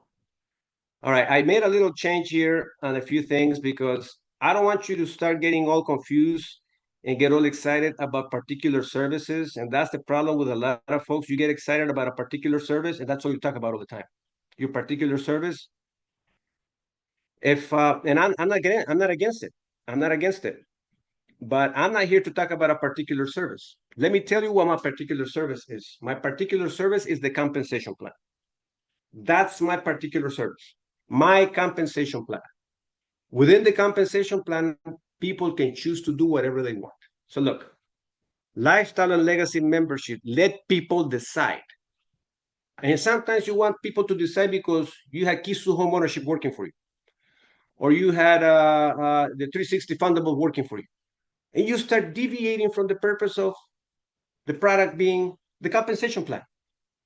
All right. I made a little change here on a few things because I don't want you to start getting all confused and get all excited about particular services. And that's the problem with a lot of folks. You get excited about a particular service, and that's all you talk about all the time. Your particular service. And I'm not against it. I'm not against it. But I'm not here to talk about a particular service. Let me tell you what my particular service is. My particular service is the compensation plan. That's my particular service. My compensation plan. Within the compensation plan, people can choose to do whatever they want. So look, lifestyle and legacy membership, let people decide. And sometimes you want people to decide because you had keys to home ownership working for you, or you had the 360 fundable working for you. And you start deviating from the purpose of the product being the compensation plan.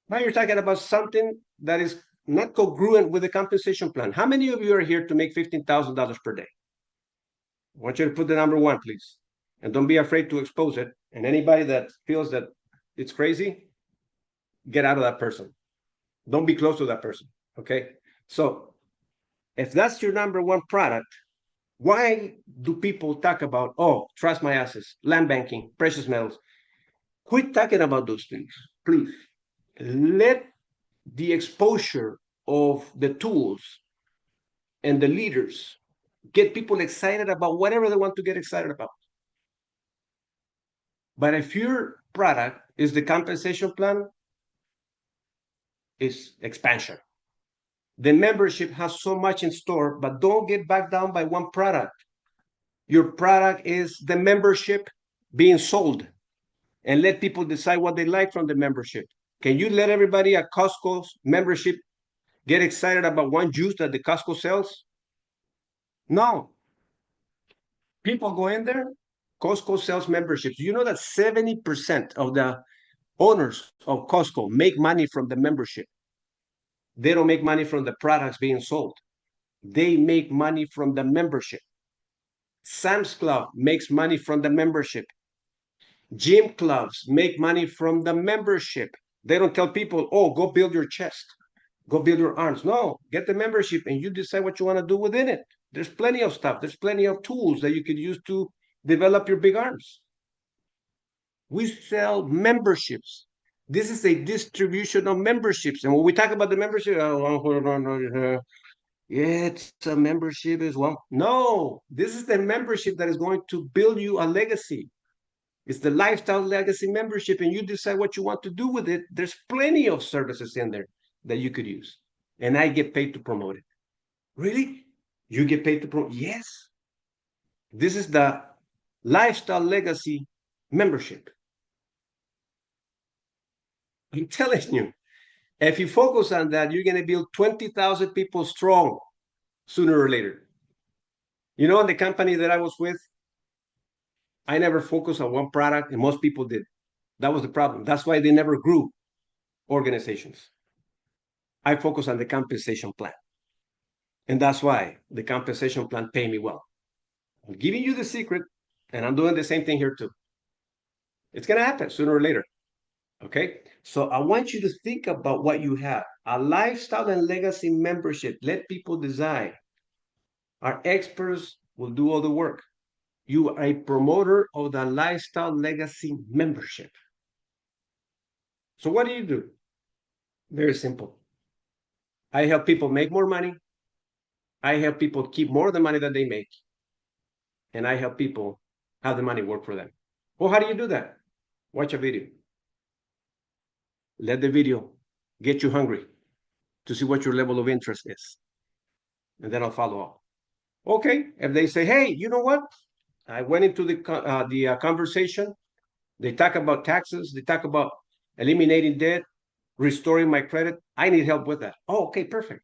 Now you're talking about something that is not congruent with the compensation plan. How many of you are here to make $15,000 per day? I want you to put the number one, please. And don't be afraid to expose it. And anybody that feels that it's crazy, get out of that person. Don't be close to that person. Okay. So if that's your number one product, why do people talk about, oh, trust my assets, land banking, precious metals? Quit talking about those things, please. Let the exposure of the tools and the leaders get people excited about whatever they want to get excited about. But if your product is the compensation plan, it's expansion. The membership has so much in store, but don't get back down by one product. Your product is the membership being sold, and let people decide what they like from the membership. Can you let everybody at Costco's membership get excited about one juice that the Costco sells? No. People go in there. Costco sells memberships. You know that 70% of the owners of Costco make money from the membership. They don't make money from the products being sold. They make money from the membership. Sam's Club makes money from the membership. Gym clubs make money from the membership. They don't tell people, oh, go build your chest, go build your arms. No, get the membership and you decide what you want to do within it. There's plenty of stuff. There's plenty of tools that you could use to develop your big arms. We sell memberships. This is a distribution of memberships. And when we talk about the membership, it's a membership is one. No, this is the membership that is going to build you a legacy. It's the lifestyle legacy membership, and you decide what you want to do with it. There's plenty of services in there that you could use. And I get paid to promote it. Really? You get paid to promote? Yes. This is the lifestyle legacy membership. I'm telling you, if you focus on that, you're going to build 20,000 people strong sooner or later. You know, in the company that I was with, I never focused on one product, and most people did. That was the problem. That's why they never grew organizations. I focus on the compensation plan. And that's why the compensation plan paid me well. I'm giving you the secret, and I'm doing the same thing here too. It's going to happen sooner or later. Okay. So I want you to think about what you have. A lifestyle and legacy membership. Let people decide. Our experts will do all the work. You are a promoter of the lifestyle legacy membership. So what do? Very simple. I help people make more money. I help people keep more of the money that they make. And I help people have the money work for them. Well, how do you do that? Watch a video. Let the video get you hungry to see what your level of interest is. And then I'll follow up. Okay, if they say, hey, you know what? I went into the conversation. They talk about taxes. They talk about eliminating debt, restoring my credit. I need help with that. Oh, okay, perfect.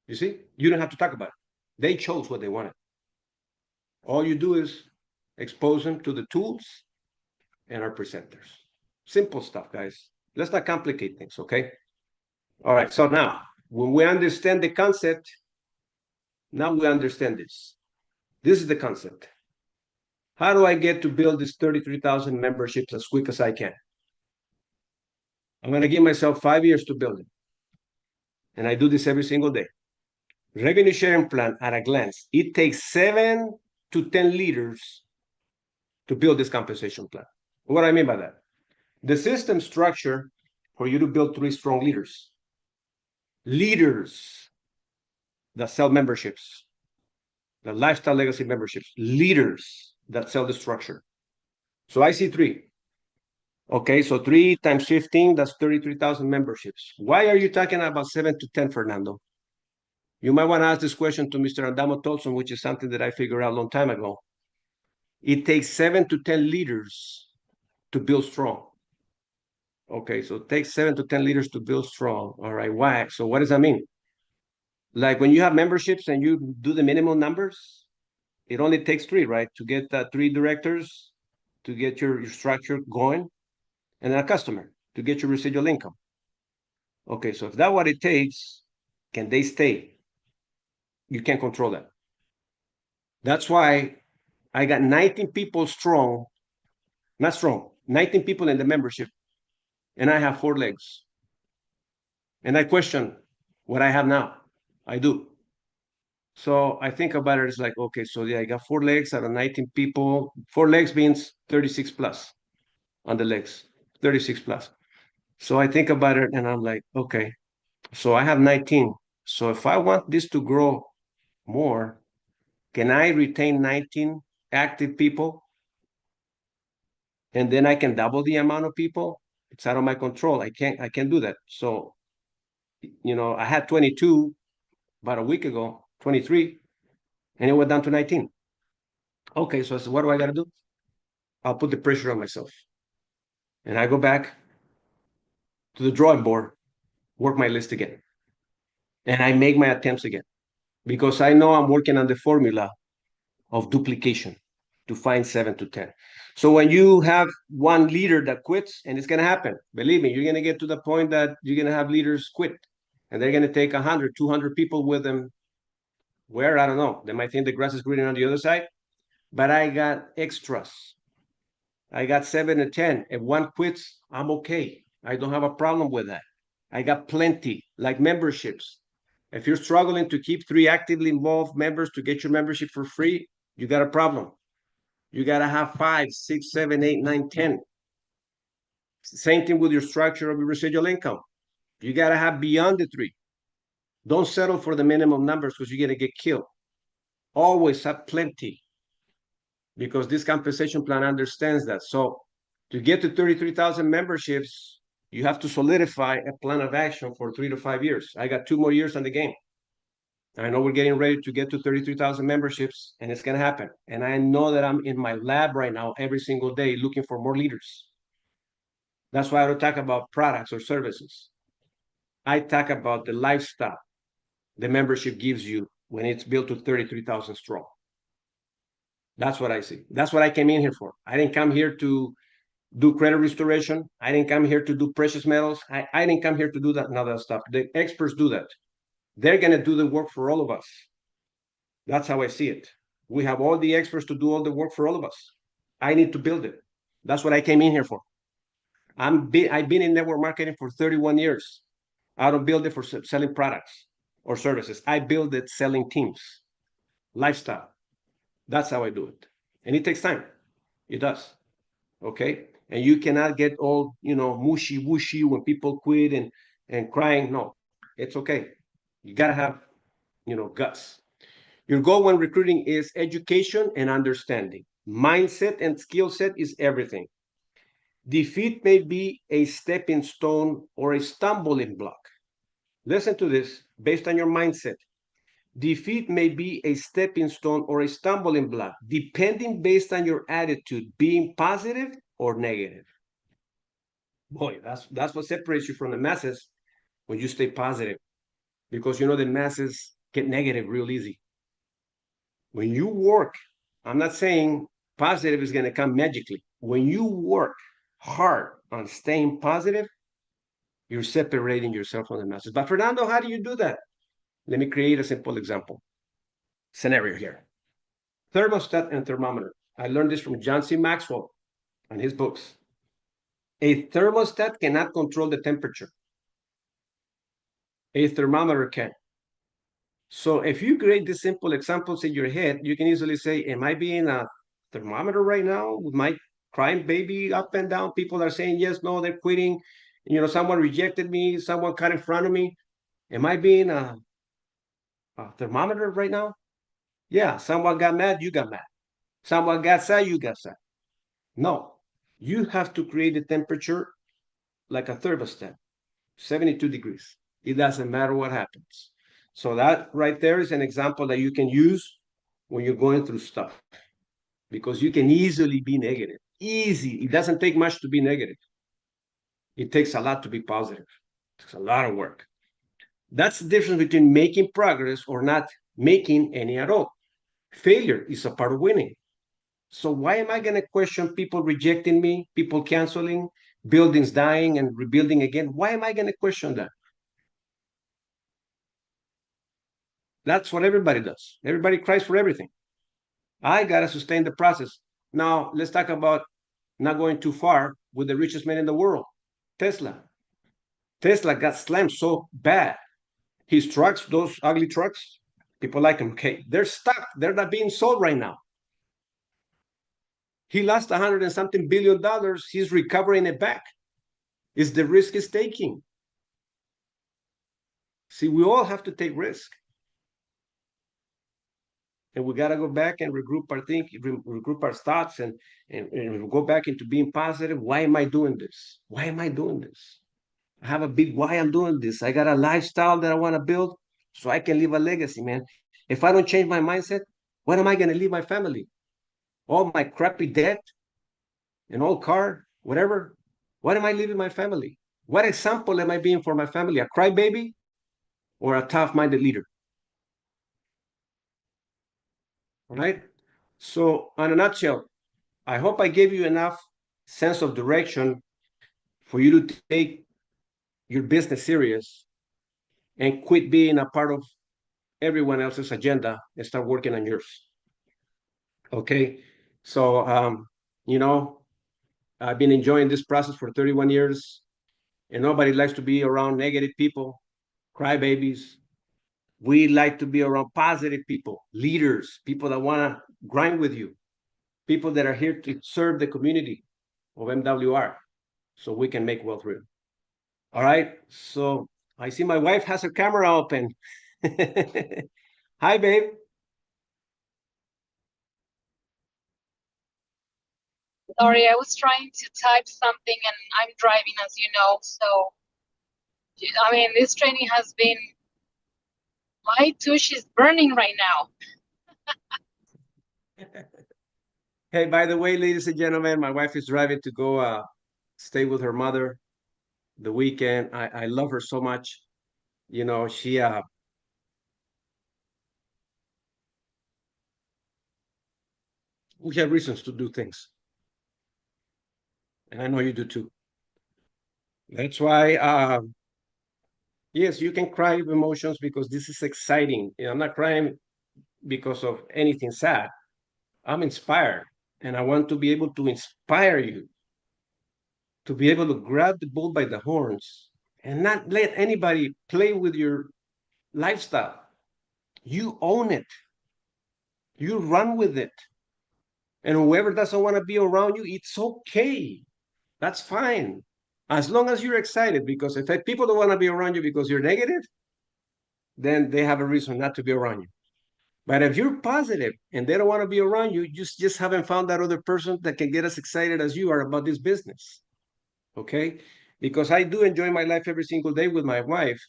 You see, you don't have to talk about it. They chose what they wanted. All you do is expose them to the tools and our presenters. Simple stuff, guys. Let's not complicate things, okay? All right, so now, when we understand the concept, now we understand this. This is the concept. How do I get to build this 33,000 memberships as quick as I can? I'm going to give myself 5 years to build it. And I do this every single day. Revenue sharing plan at a glance. It takes 7 to 10 leaders to build this compensation plan. What do I mean by that? The system structure for you to build 3 strong leaders. Leaders that sell memberships, the lifestyle legacy memberships, leaders that sell the structure. So I see 3. Okay, so 3 times 15, that's 33,000 memberships. Why are you talking about 7 to 10, Fernando? You might want to ask this question to Mr. Andamo Tolson, which is something that I figured out a long time ago. It takes 7 to 10 leaders to build strong. Okay, so it takes 7 to 10 leaders to build strong. All right, why? So what does that mean? Like when you have memberships and you do the minimum numbers, it only takes 3, right? To get 3 directors, to get your structure going, and then a customer to get your residual income. Okay, so if that's what it takes, can they stay? You can't control that. That's why I got 19 people strong, not strong, 19 people in the membership, and I have 4 legs. And I question what I have now. I do. So I think about it, it's like, okay, so yeah, I got 4 legs out of 19 people. 4 legs means 36 plus on the legs, 36 plus. So I think about it and I'm like, okay, so I have 19. So if I want this to grow more, can I retain 19 active people? And then I can double the amount of people? It's out of my control. I can't do that. So, I had 22 about a week ago, 23, and it went down to 19. Okay, so I said, what do I got to do? I'll put the pressure on myself. And I go back to the drawing board, work my list again. And I make my attempts again because I know I'm working on the formula of duplication to find 7 to 10. So when you have one leader that quits, and it's going to happen, believe me, you're going to get to the point that you're going to have leaders quit and they're going to take 100, 200 people with them. Where? I don't know. They might think the grass is greener on the other side, but I got extras. I got 7 to 10. If one quits, I'm okay. I don't have a problem with that. I got plenty, like memberships. If you're struggling to keep 3 actively involved members to get your membership for free, you got a problem. You got to have 5, 6, 7, 8, 9, 10. Same thing with your structure of your residual income. You got to have beyond the 3. Don't settle for the minimum numbers because you're going to get killed. Always have plenty because this compensation plan understands that. So to get to 33,000 memberships, you have to solidify a plan of action for 3 to 5 years. I got 2 more years on the game. I know we're getting ready to get to 33,000 memberships, and it's going to happen. And I know that I'm in my lab right now every single day looking for more leaders. That's why I don't talk about products or services. I talk about the lifestyle the membership gives you when it's built to 33,000 strong. That's what I see. That's what I came in here for. I didn't come here to do credit restoration. I didn't come here to do precious metals. I didn't come here to do that and other stuff. The experts do that. They're going to do the work for all of us. That's how I see it. We have all the experts to do all the work for all of us. I need to build it. That's what I came in here for. I've been in network marketing for 31 years. I don't build it for selling products or services. I build it selling teams, lifestyle. That's how I do it. And it takes time. It does. Okay. And you cannot get all, mushy wushy when people quit and crying. No, it's okay. You got to have, guts. Your goal when recruiting is education and understanding. Mindset and skill set is everything. Defeat may be a stepping stone or a stumbling block. Listen to this based on your mindset. Defeat may be a stepping stone or a stumbling block, depending based on your attitude, being positive or negative. Boy, that's what separates you from the masses when you stay positive, because the masses get negative real easy. When you work, I'm not saying positive is going to come magically. When you work hard on staying positive, you're separating yourself from the masses. But Fernando, how do you do that? Let me create a simple example. Scenario here. Thermostat and thermometer. I learned this from John C. Maxwell and his books. A thermostat cannot control the temperature. A thermometer can. So if you create these simple examples in your head, you can easily say, am I being a thermometer right now with my crying baby up and down? People are saying yes, no, they're quitting. Someone rejected me, someone cut in front of me. Am I being a thermometer right now? Yeah, someone got mad, you got mad. Someone got sad, you got sad. No, you have to create the temperature like a thermostat, 72 degrees. It doesn't matter what happens. So that right there is an example that you can use when you're going through stuff, because you can easily be negative. Easy. It doesn't take much to be negative. It takes a lot to be positive. It takes a lot of work. That's the difference between making progress or not making any at all. Failure is a part of winning. So why am I going to question people rejecting me, people canceling, buildings dying and rebuilding again? Why am I going to question that? That's what everybody does. Everybody cries for everything. I got to sustain the process. Now, let's talk about not going too far with the richest man in the world, Tesla. Tesla got slammed so bad. His trucks, those ugly trucks, people like them. Okay, they're stuck. They're not being sold right now. He lost 100 and something $1 billion. He's recovering it back. Is the risk he's taking? See, we all have to take risk. And we got to go back and regroup our thinking, regroup our thoughts, and go back into being positive. Why am I doing this? Why am I doing this? I have a big why I'm doing this. I got a lifestyle that I want to build so I can leave a legacy, man. If I don't change my mindset, what am I going to leave my family? All my crappy debt, an old car, whatever. What am I leaving my family? What example am I being for my family? A crybaby or a tough-minded leader? All right. So, in a nutshell, I hope I gave you enough sense of direction for you to take your business serious and quit being a part of everyone else's agenda and start working on yours. Okay. So, I've been enjoying this process for 31 years, and nobody likes to be around negative people, crybabies. We like to be around positive people, leaders, people that want to grind with you, people that are here to serve the community of MWR so we can make wealth real. All right. So I see my wife has her camera open. Hi, babe. Sorry, I was trying to type something and I'm driving, as you know. So, I mean, this training has been, my tush is burning right now. Hey, by the way, ladies and gentlemen, my wife is driving to go stay with her mother the weekend. I love her so much. She we have reasons to do things, and I know you do too. That's why yes, you can cry with emotions because this is exciting. I'm not crying because of anything sad. I'm inspired, and I want to be able to inspire you to be able to grab the bull by the horns and not let anybody play with your lifestyle. You own it. You run with it. And whoever doesn't want to be around you, it's okay. That's fine. As long as you're excited, because if people don't want to be around you because you're negative, then they have a reason not to be around you. But if you're positive and they don't want to be around you, you just haven't found that other person that can get as excited as you are about this business. Okay? Because I do enjoy my life every single day with my wife.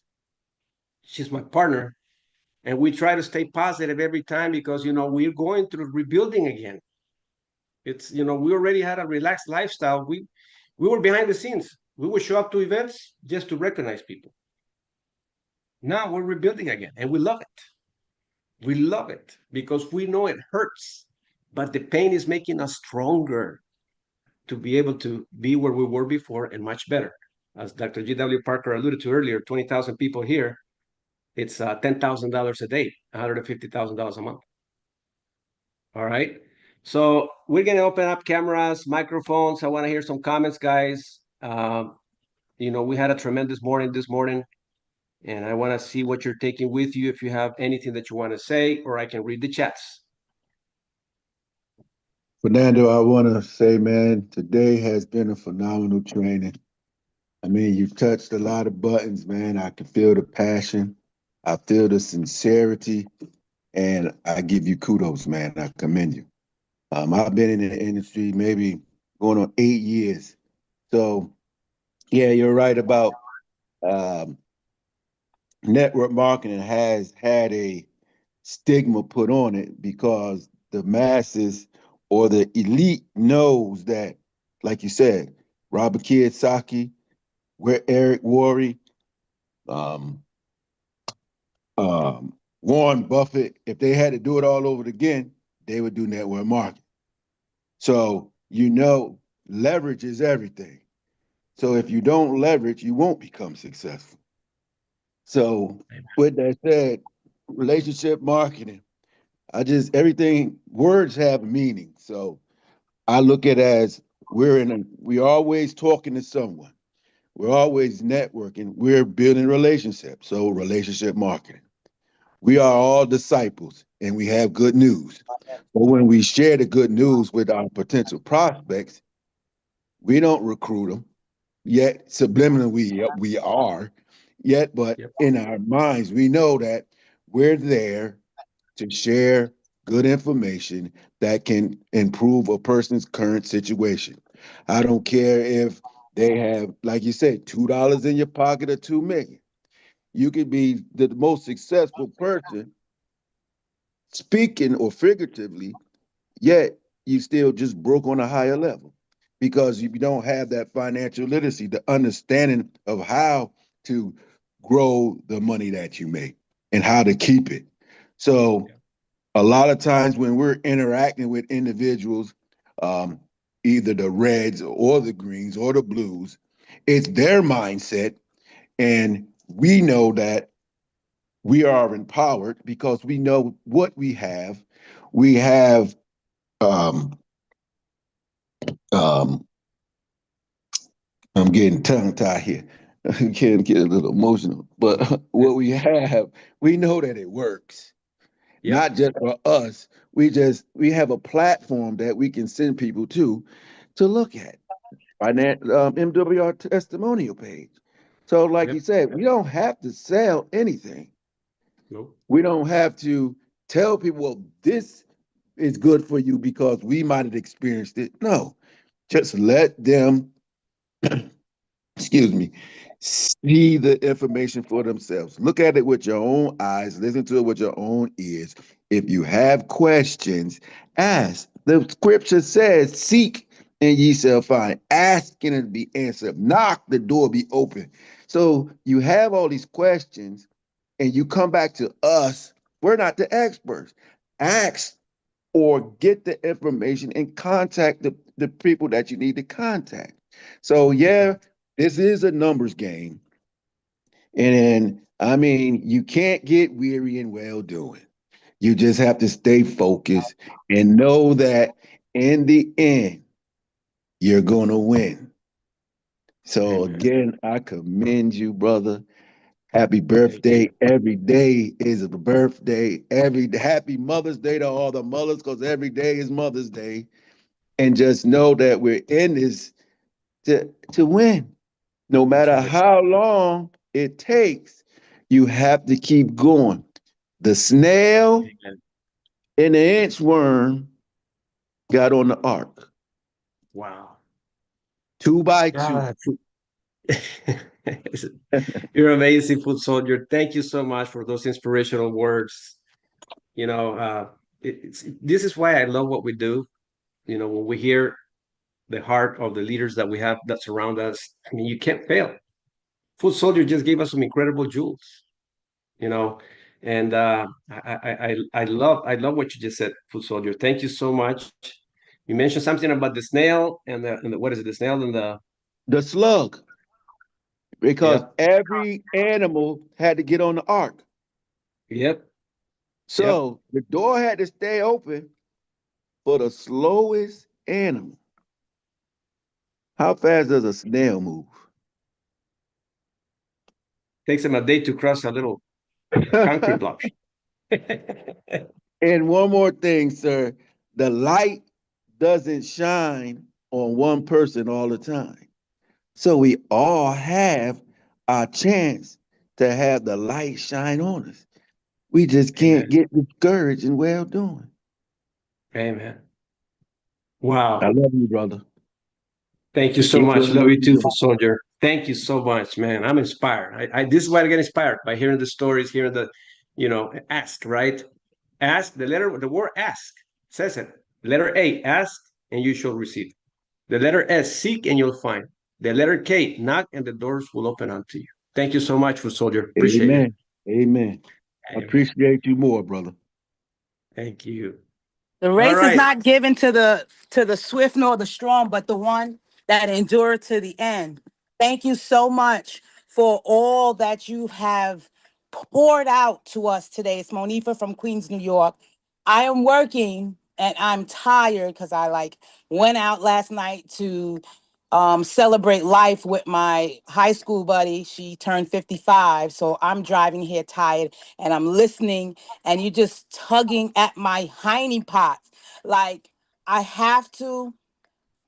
She's my partner. And we try to stay positive every time because, we're going through rebuilding again. It's, we already had a relaxed lifestyle. We were behind the scenes. We would show up to events just to recognize people. Now we're rebuilding again, and we love it. We love it because we know it hurts, but the pain is making us stronger to be able to be where we were before and much better. As Dr. G.W. Parker alluded to earlier, 20,000 people here, it's $10,000 a day, $150,000 a month. All right. So we're going to open up cameras, microphones. I want to hear some comments, guys. We had a tremendous morning this morning, and I want to see what you're taking with you. If you have anything that you want to say, or I can read the chats. Fernando, I want to say, man, today has been a phenomenal training. I mean, you've touched a lot of buttons, man. I can feel the passion. I feel the sincerity, and I give you kudos, man. I commend you. I've been in the industry maybe going on 8 years. So, yeah, you're right about um, network marketing has had a stigma put on it because the masses or the elite knows that, like you said, Robert Kiyosaki, where Eric Worre, um, Warren Buffett, if they had to do it all over again, they would do network marketing. So leverage is everything. So if you don't leverage, you won't become successful. So with that said, relationship marketing, everything, words have meaning. So I look at it as we're always talking to someone. We're always networking. We're building relationships. So relationship marketing. We are all disciples and we have good news. But when we share the good news with our potential prospects, we don't recruit them. Yet subliminally we are. Yet, but Yep. in our minds, we know that we're there to share good information that can improve a person's current situation. I don't care if they have, like you said, $2 in your pocket or 2 million. You could be the most successful person speaking or figuratively, yet you still just broke on a higher level because you don't have that financial literacy, the understanding of how to grow the money that you make and how to keep it. So a lot of times when we're interacting with individuals, um, either the reds or the greens or the blues, it's their mindset. And we know that we are empowered because we know what we have. We have, um, um, I'm getting tongue tied here. I can't get a little emotional, but what we have, we know that it works. Yep. Not just for us. We have a platform that we can send people to look at. MWR testimonial page. So, like you Yep. said, we don't have to sell anything. Nope. We don't have to tell people, well, this is good for you because we might have experienced it. No, just let them, excuse me, see the information for themselves. Look at it with your own eyes, listen to it with your own ears. If you have questions, ask. The scripture says, seek and ye shall find. Ask and it be answered. Knock, the door be open. So you have all these questions and you come back to us. We're not the experts. Ask or get the information and contact the people that you need to contact. So yeah, this is a numbers game. And I mean, you can't get weary in well doing. You just have to stay focused and know that in the end, you're going to win. So Amen. again, I commend you, brother. Happy Thank you. birthday. Every day is a birthday. Every happy Mother's Day to all the mothers, because every day is Mother's Day. And just know that we're in this to win. No That's matter right. how long it takes, you have to keep going. The snail Amen. and the inchworm got on the ark, Wow. 2 by 2. God. You're amazing, food soldier. Thank you so much for those inspirational words. You know, this is why I love what we do. You know, when we hear the heart of the leaders that we have that surround us, I mean, you can't fail. Food soldier just gave us some incredible jewels. You know, and I love what you just said, food soldier. Thank you so much. You mentioned something about the snail and the what is it? The snail and the The slug, because yep, every animal had to get on the ark. yep, yep. So the door had to stay open for the slowest animal. How fast does a snail move? Takes them a day to cross a little concrete block. And one more thing, sir. The light doesn't shine on one person all the time. So we all have our chance to have the light shine on us. We just can't Amen. get discouraged in well doing. Amen. I Wow. love you, brother. Thank you so Keep much. doing Love what you you're too, doing. for soldier. Thank you so much, man. I'm inspired. This is why I get inspired by hearing the stories, hearing the, ask, right? Ask, the word ask says it. Letter A, ask and you shall receive. The letter S, seek and you'll find. The letter K, knock and the doors will open unto you. Thank you so much, for soldier. Appreciate it. Amen. Amen. Amen. Appreciate you more, brother. Thank you. The All race is right. not given to the swift nor the strong, but the one that endure to the end. Thank you so much for all that you have poured out to us today. It's Monifa from Queens, New York. I am working and I'm tired because I went out last night to celebrate life with my high school buddy. She turned 55. So I'm driving here tired and I'm listening and you're just tugging at my hiney pots. Like, I have to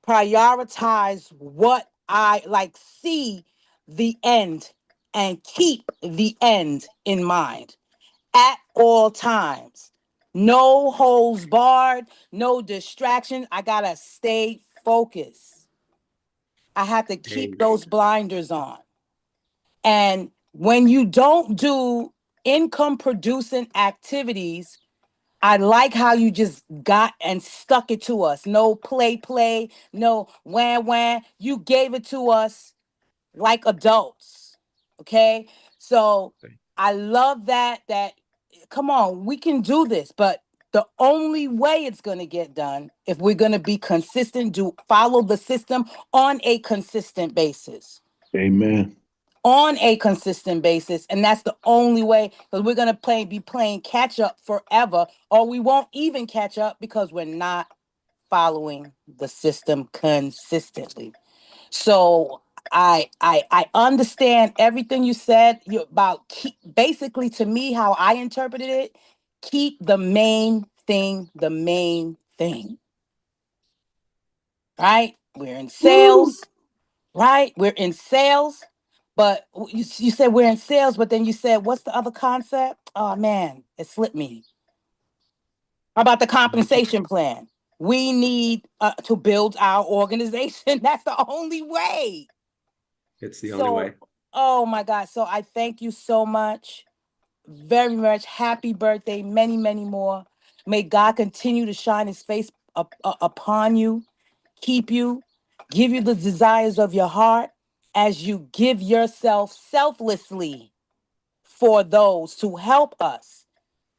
prioritize what I see the end and keep the end in mind at all times. No holds barred, no distraction. I gotta stay focused. I have to keep Amen. those blinders on. And when you don't do income producing activities, I like how you just got and stuck it to us. No play, no wham. You gave it to us like adults. Okay. So I love that come on, we can do this, but the only way it's going to get done if we're going to be consistent, follow the system on a consistent basis. Amen. On a consistent basis, and that's the only way, because we're going to be playing catch up forever, or we won't even catch up because we're not following the system consistently. So I understand everything you said. About basically, to me, how I interpreted it, keep the main thing the main thing. Right? We're in sales, right? We're in sales. But you said we're in sales, but then you said, what's the other concept? Oh man, it slipped me. How about the compensation plan? We need to build our organization. That's the only way. It's the only way. So, oh my God. So I thank you so much. Very much. Happy birthday. Many, many more. May God continue to shine his face upon you, keep you, give you the desires of your heart as you give yourself selflessly for those to help us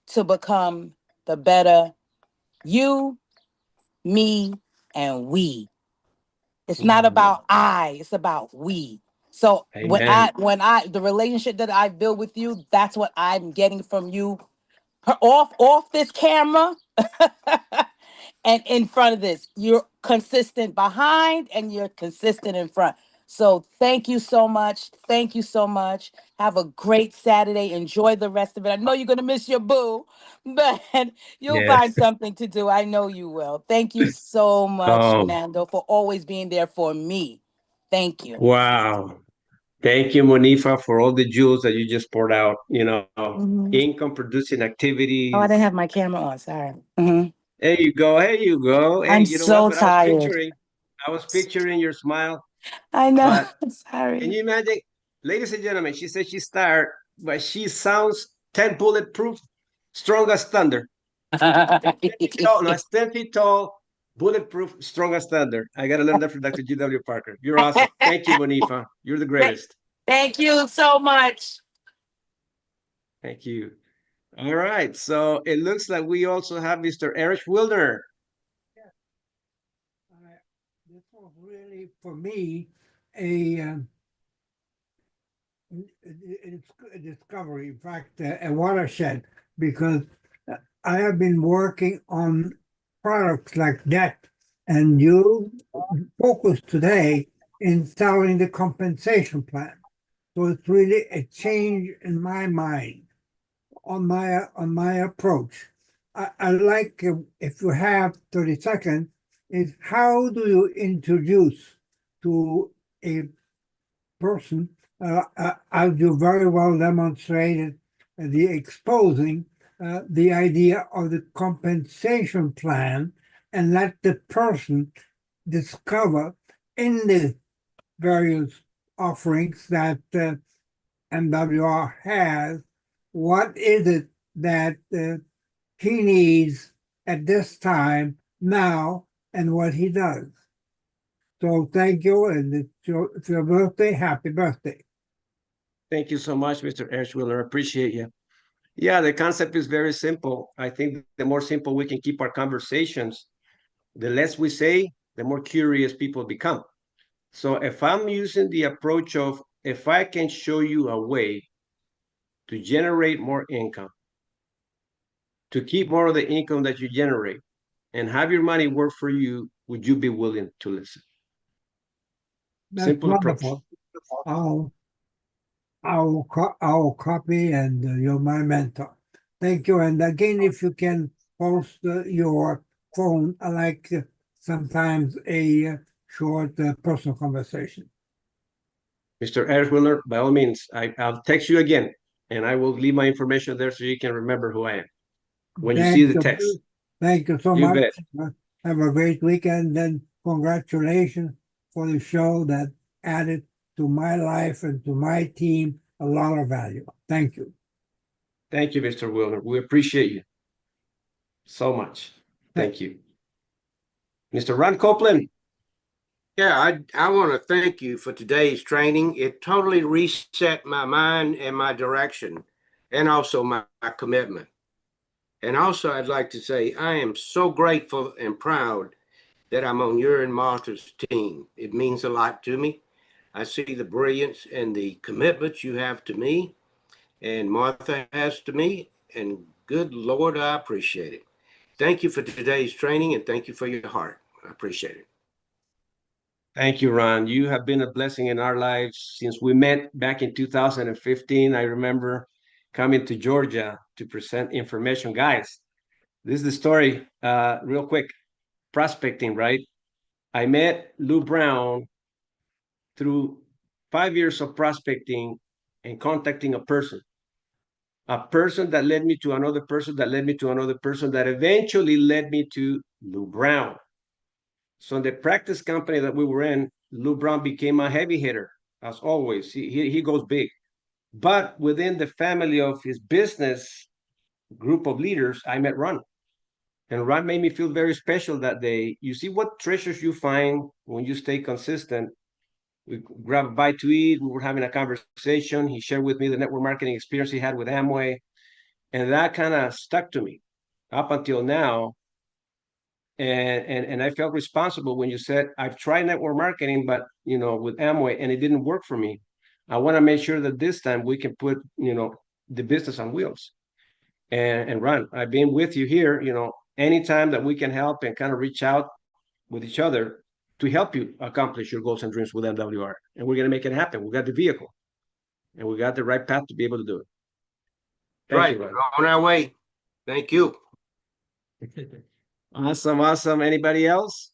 to become the better you, me, and we. It's not Ooh, about I, it's about we. So amen. the relationship that I build with you, that's what I'm getting from you off this camera and in front of this. You're consistent behind and you're consistent in front. So thank you so much. Thank you so much. Have a great Saturday. Enjoy the rest of it. I know you're going to miss your boo, but you'll find Yes. something to do. I know you will. Thank you so much, Oh, Fernando, for always being there for me. Thank you. wow. Thank you, Monifa, for all the jewels that you just poured out. Mhm. Income producing Oh, I activities. didn't have my camera on. Sorry. Mhm. There you go. There you go. Hey, I'm you know what? so But tired. I was picturing your smile. I know. But can Sorry. you imagine, ladies and gentlemen? She said she's tired, but she sounds 10 bulletproof, strong as thunder. 10 feet tall. No, it's 10 feet tall, bulletproof, strong as thunder. I gotta learn that from Dr. G.W. Parker. You're awesome. Thank you, Monifa. You're the greatest. Thank you so much. Thank you. All right. So it looks like we also have Mr. Erich Wilder. This was really, for me, a, it's a discovery, in fact, a watershed, because I have been working on products like that, and you focus today in selling the compensation plan. So it's really a change in my mind on my approach. I like, if you have 30 seconds, is how do you introduce to a person, as you very well demonstrated, the exposing the idea of the compensation plan and let the person discover in the various offerings that MWR has, what is it that he needs at this time now and what he does. So thank you, and it's your birthday. Happy birthday. Thank you so much, Mr. Ashwiller. Appreciate you. Yeah, the concept is very simple. I think the more simple we can keep our conversations, the less we say, the more curious people become. So if I'm using the approach of, if I can show you a way to generate more income, to keep more of the income that you generate, and have your money work for you, would you be willing to listen? That's Simple approach. wonderful. I'll copy, and you're my mentor. Thank you. And again, if you can post your phone, I like sometimes a short personal conversation. Mr. Ashwiller, by all means, I'll text you again, and I will leave my information there so you can remember who I am when you see the text. Thank you so You much. bet. Have a great weekend. And congratulations for the show that added to my life and to my team a lot of value. Thank you. Thank you, Mr. Wilner. We appreciate you so much. Thank you. Mr. Ron Copeland. Yeah, I want to thank you for today's training. It totally reset my mind and my direction, and also my commitment. And also, I'd like to say I am so grateful and proud that I'm on your and Martha's team. It means a lot to me. I see the brilliance and the commitment you have to me, and Martha has to me, and good Lord, I appreciate it. Thank you for today's training, and thank you for your heart. I appreciate it. Thank you, Ron. You have been a blessing in our lives since we met back in 2015. I remember coming to Georgia to present information. Guys, this is the story, real quick. Prospecting, right? I met Lou Brown through 5 years of prospecting and contacting a person that led me to another person that led me to another person that eventually led me to Lou Brown. So in the practice company that we were in, Lou Brown became a heavy hitter, as always. He goes big. But within the family of his business group of leaders, I met Ron. And Ron made me feel very special that day. You see what treasures you find when you stay consistent. We grabbed a bite to eat. We were having a conversation. He shared with me the network marketing experience he had with Amway. And that kind of stuck to me up until now. And I felt responsible when you said, I've tried network marketing, but, with Amway, and it didn't work for me. I want to make sure that this time we can put, the business on wheels. And Ron, I've been with you here, anytime that we can help and kind of reach out with each other to help you accomplish your goals and dreams with MWR. And we're going to make it happen. We got the vehicle and we got the right path to be able to do it. Thank you, Ron. On our way. Thank you. Awesome. Anybody else?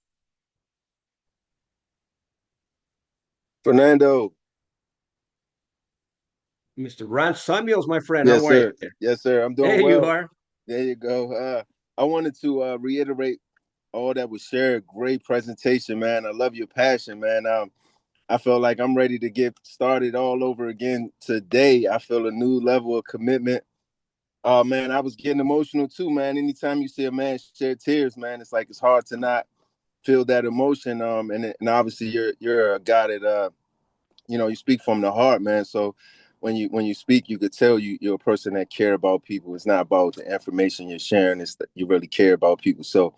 Fernando. Mr. Ron Samuels, my friend. Yes, How sir. are you? Yes, sir. I'm doing There well. you are. There you go. I wanted to reiterate all that was shared. Great presentation, man. I love your passion, man. I feel like I'm ready to get started all over again today. I feel a new level of commitment. Man, I was getting emotional too, man. Anytime you see a man shed tears, man, it's like it's hard to not feel that emotion. And obviously you're a guy that you speak from the heart, man. So when you speak, you could tell you're a person that care about people. It's not about the information you're sharing. It's that you really care about people. So,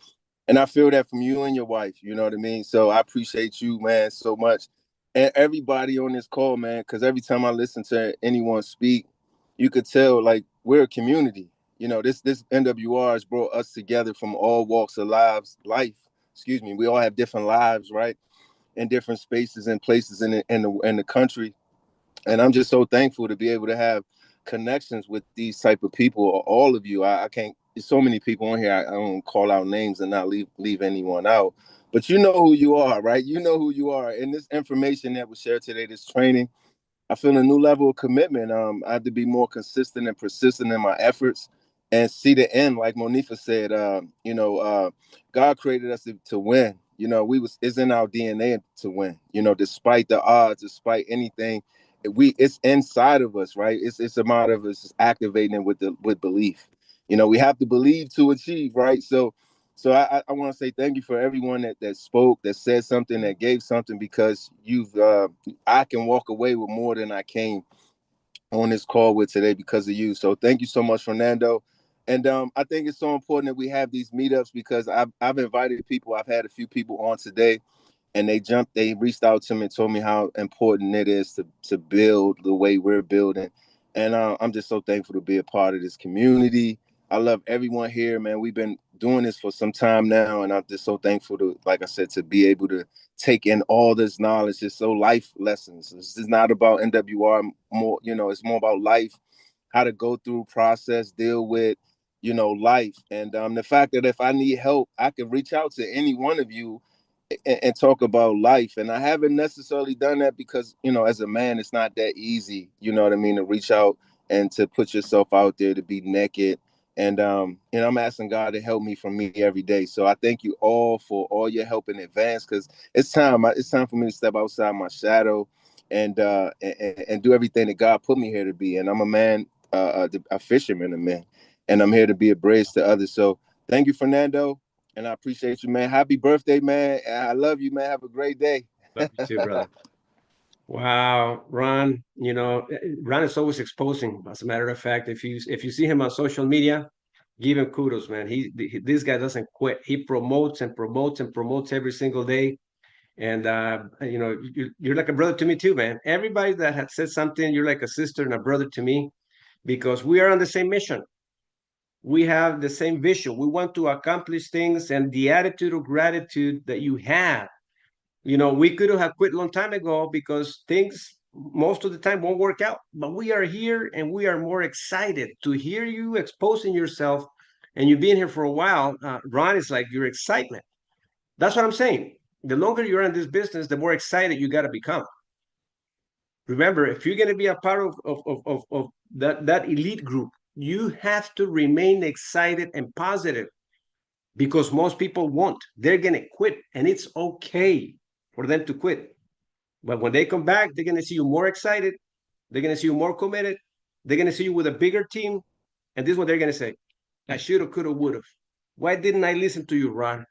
and I feel that from you and your wife, you know what I mean? So I appreciate you, man, so much. And everybody on this call, man, because every time I listen to anyone speak, you could tell like we're a community. This MWR has brought us together from all walks of life. We all have different lives, right? In different spaces and places in the country. And I'm just so thankful to be able to have connections with these type of people, or all of you. I can't, there's so many people on here. I don't call out names and not leave anyone out. But you know who you are, right? You know who you are. And this information that was shared today, this training, I feel a new level of commitment. I have to be more consistent and persistent in my efforts and see the end. Like Monifa said, God created us to win. It's in our DNA to win. Despite the odds, despite anything, it's inside of us, right? It's a matter of us activating with belief. We have to believe to achieve, right? So I want to say thank you for everyone that spoke, that said something, that gave something, because I can walk away with more than I came on this call with today because of you. So thank you so much, Fernando. And I think it's so important that we have these meetups, because I've invited people. I've had a few people on today, and they reached out to me and told me how important it is to build the way we're building. And I'm just so thankful to be a part of this community. I love everyone here, man. We've been doing this for some time now, and I'm just so thankful to, like I said, to be able to take in all this knowledge. It's so life lessons. This is not about MWR more, it's more about life, how to go through, process, deal with, life. And the fact that if I need help, I can reach out to any one of you and talk about life. And I haven't necessarily done that because, as a man, it's not that easy, you know what I mean, to reach out and to put yourself out there, to be naked. And I'm asking God to help me from me every day. So I thank you all for all your help in advance, because it's time for me to step outside my shadow and do everything that God put me here to be. And I'm a man, a fisherman, a man, and I'm here to be a bridge to others. So thank you, Fernando. And I appreciate you, man. Happy birthday, man. I love you, man. Have a great day. Love you too, brother. Wow, Ron, Ron is always exposing. As a matter of fact, if you see him on social media, give him kudos, man. This guy doesn't quit. He promotes and promotes and promotes every single day. And you're like a brother to me too, man. Everybody that had said something, you're like a sister and a brother to me, because we are on the same mission. We have the same vision. We want to accomplish things, and the attitude of gratitude that you have, we could have quit a long time ago because things most of the time won't work out. But we are here, and we are more excited to hear you exposing yourself, and you've been here for a while. Ron, is like your excitement. That's what I'm saying. The longer you're in this business, the more excited you got to become. Remember, if you're going to be a part of that elite group, you have to remain excited and positive, because most people won't. They're going to quit, and it's okay for them to quit. But when they come back, they're going to see you more excited. They're going to see you more committed. They're going to see you with a bigger team. And this is what they're going to say: I should have, could have, would have. Why didn't I listen to you, Ron?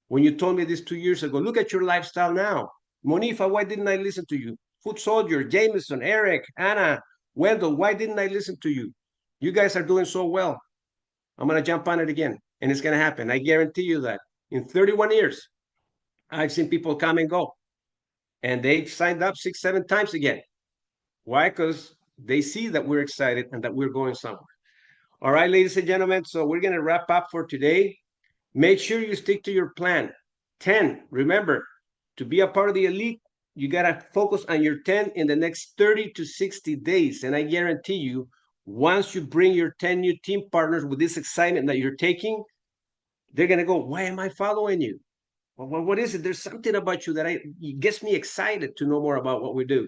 When you told me this 2 years ago, look at your lifestyle now. Monifa, why didn't I listen to you? Foot Soldier, Jameson, Eric, Anna, Wendell, why didn't I listen to you? You guys are doing so well. I'm going to jump on it again, and it's going to happen. I guarantee you that. In 31 years, I've seen people come and go, and they've signed up 6, 7 times again. Why? Because they see that we're excited and that we're going somewhere. All right, ladies and gentlemen, so we're going to wrap up for today. Make sure you stick to your plan. 10, remember, to be a part of the elite, you got to focus on your 10 in the next 30 to 60 days. And I guarantee you, once you bring your 10 new team partners with this excitement that you're taking, they're going to go, why am I following you? Well, what is it? There's something about you that it gets me excited to know more about what we do.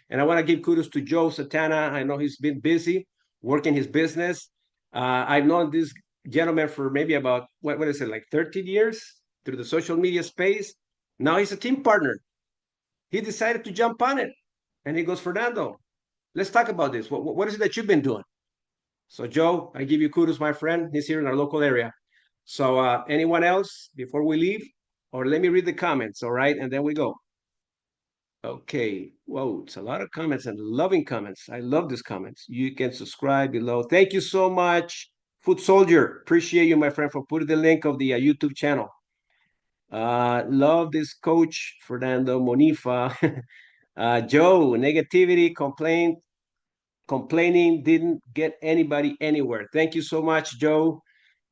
And I want to give kudos to Joe Satana. I know he's been busy working his business. I've known this gentleman for maybe about, what is it, like 13 years through the social media space. Now he's a team partner. He decided to jump on it. And he goes, Fernando, let's talk about this. What is it that you've been doing? So, Joe, I give you kudos, my friend. He's here in our local area. So anyone else before we leave? Or let me read the comments, all right? And then we go. Okay. Whoa, it's a lot of comments and loving comments. I love these comments. You can subscribe below. Thank you so much, Foot Soldier. Appreciate you, my friend, for putting the link of the YouTube channel. Love this coach, Fernando Monifa. Joe, negativity, complaining didn't get anybody anywhere. Thank you so much, Joe.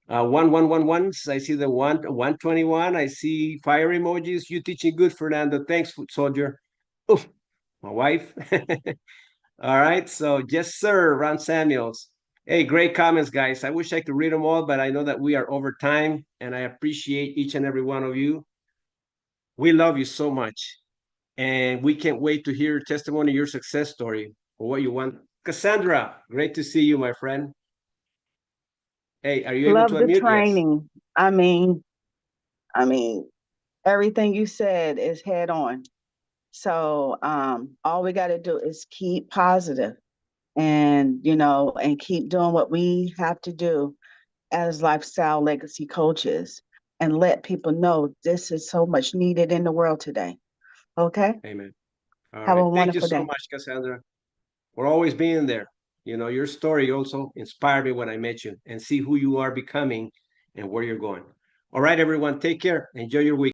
1111. I see the 121. I see fire emojis. You teaching good, Fernando. Thanks, Foot Soldier. Oof, my wife. All right. So, yes, sir, Ron Samuels. Hey, great comments, guys. I wish I could read them all, but I know that we are over time, and I appreciate each and every one of you. We love you so much. And we can't wait to hear your testimony, your success story, or what you want. Cassandra, great to see you, my friend. Hey, are you able Love to the unmute? Yes. training. I mean, I mean, everything you said is head on. So all we got to do is keep positive and, and keep doing what we have to do as lifestyle legacy coaches and let people know this is so much needed in the world today. Okay? Amen. All Have right. a Thank you wonderful so day. much, Cassandra. For always being there. Your story also inspired me when I met you and see who you are becoming and where you're going. All right, everyone. Take care. Enjoy your week.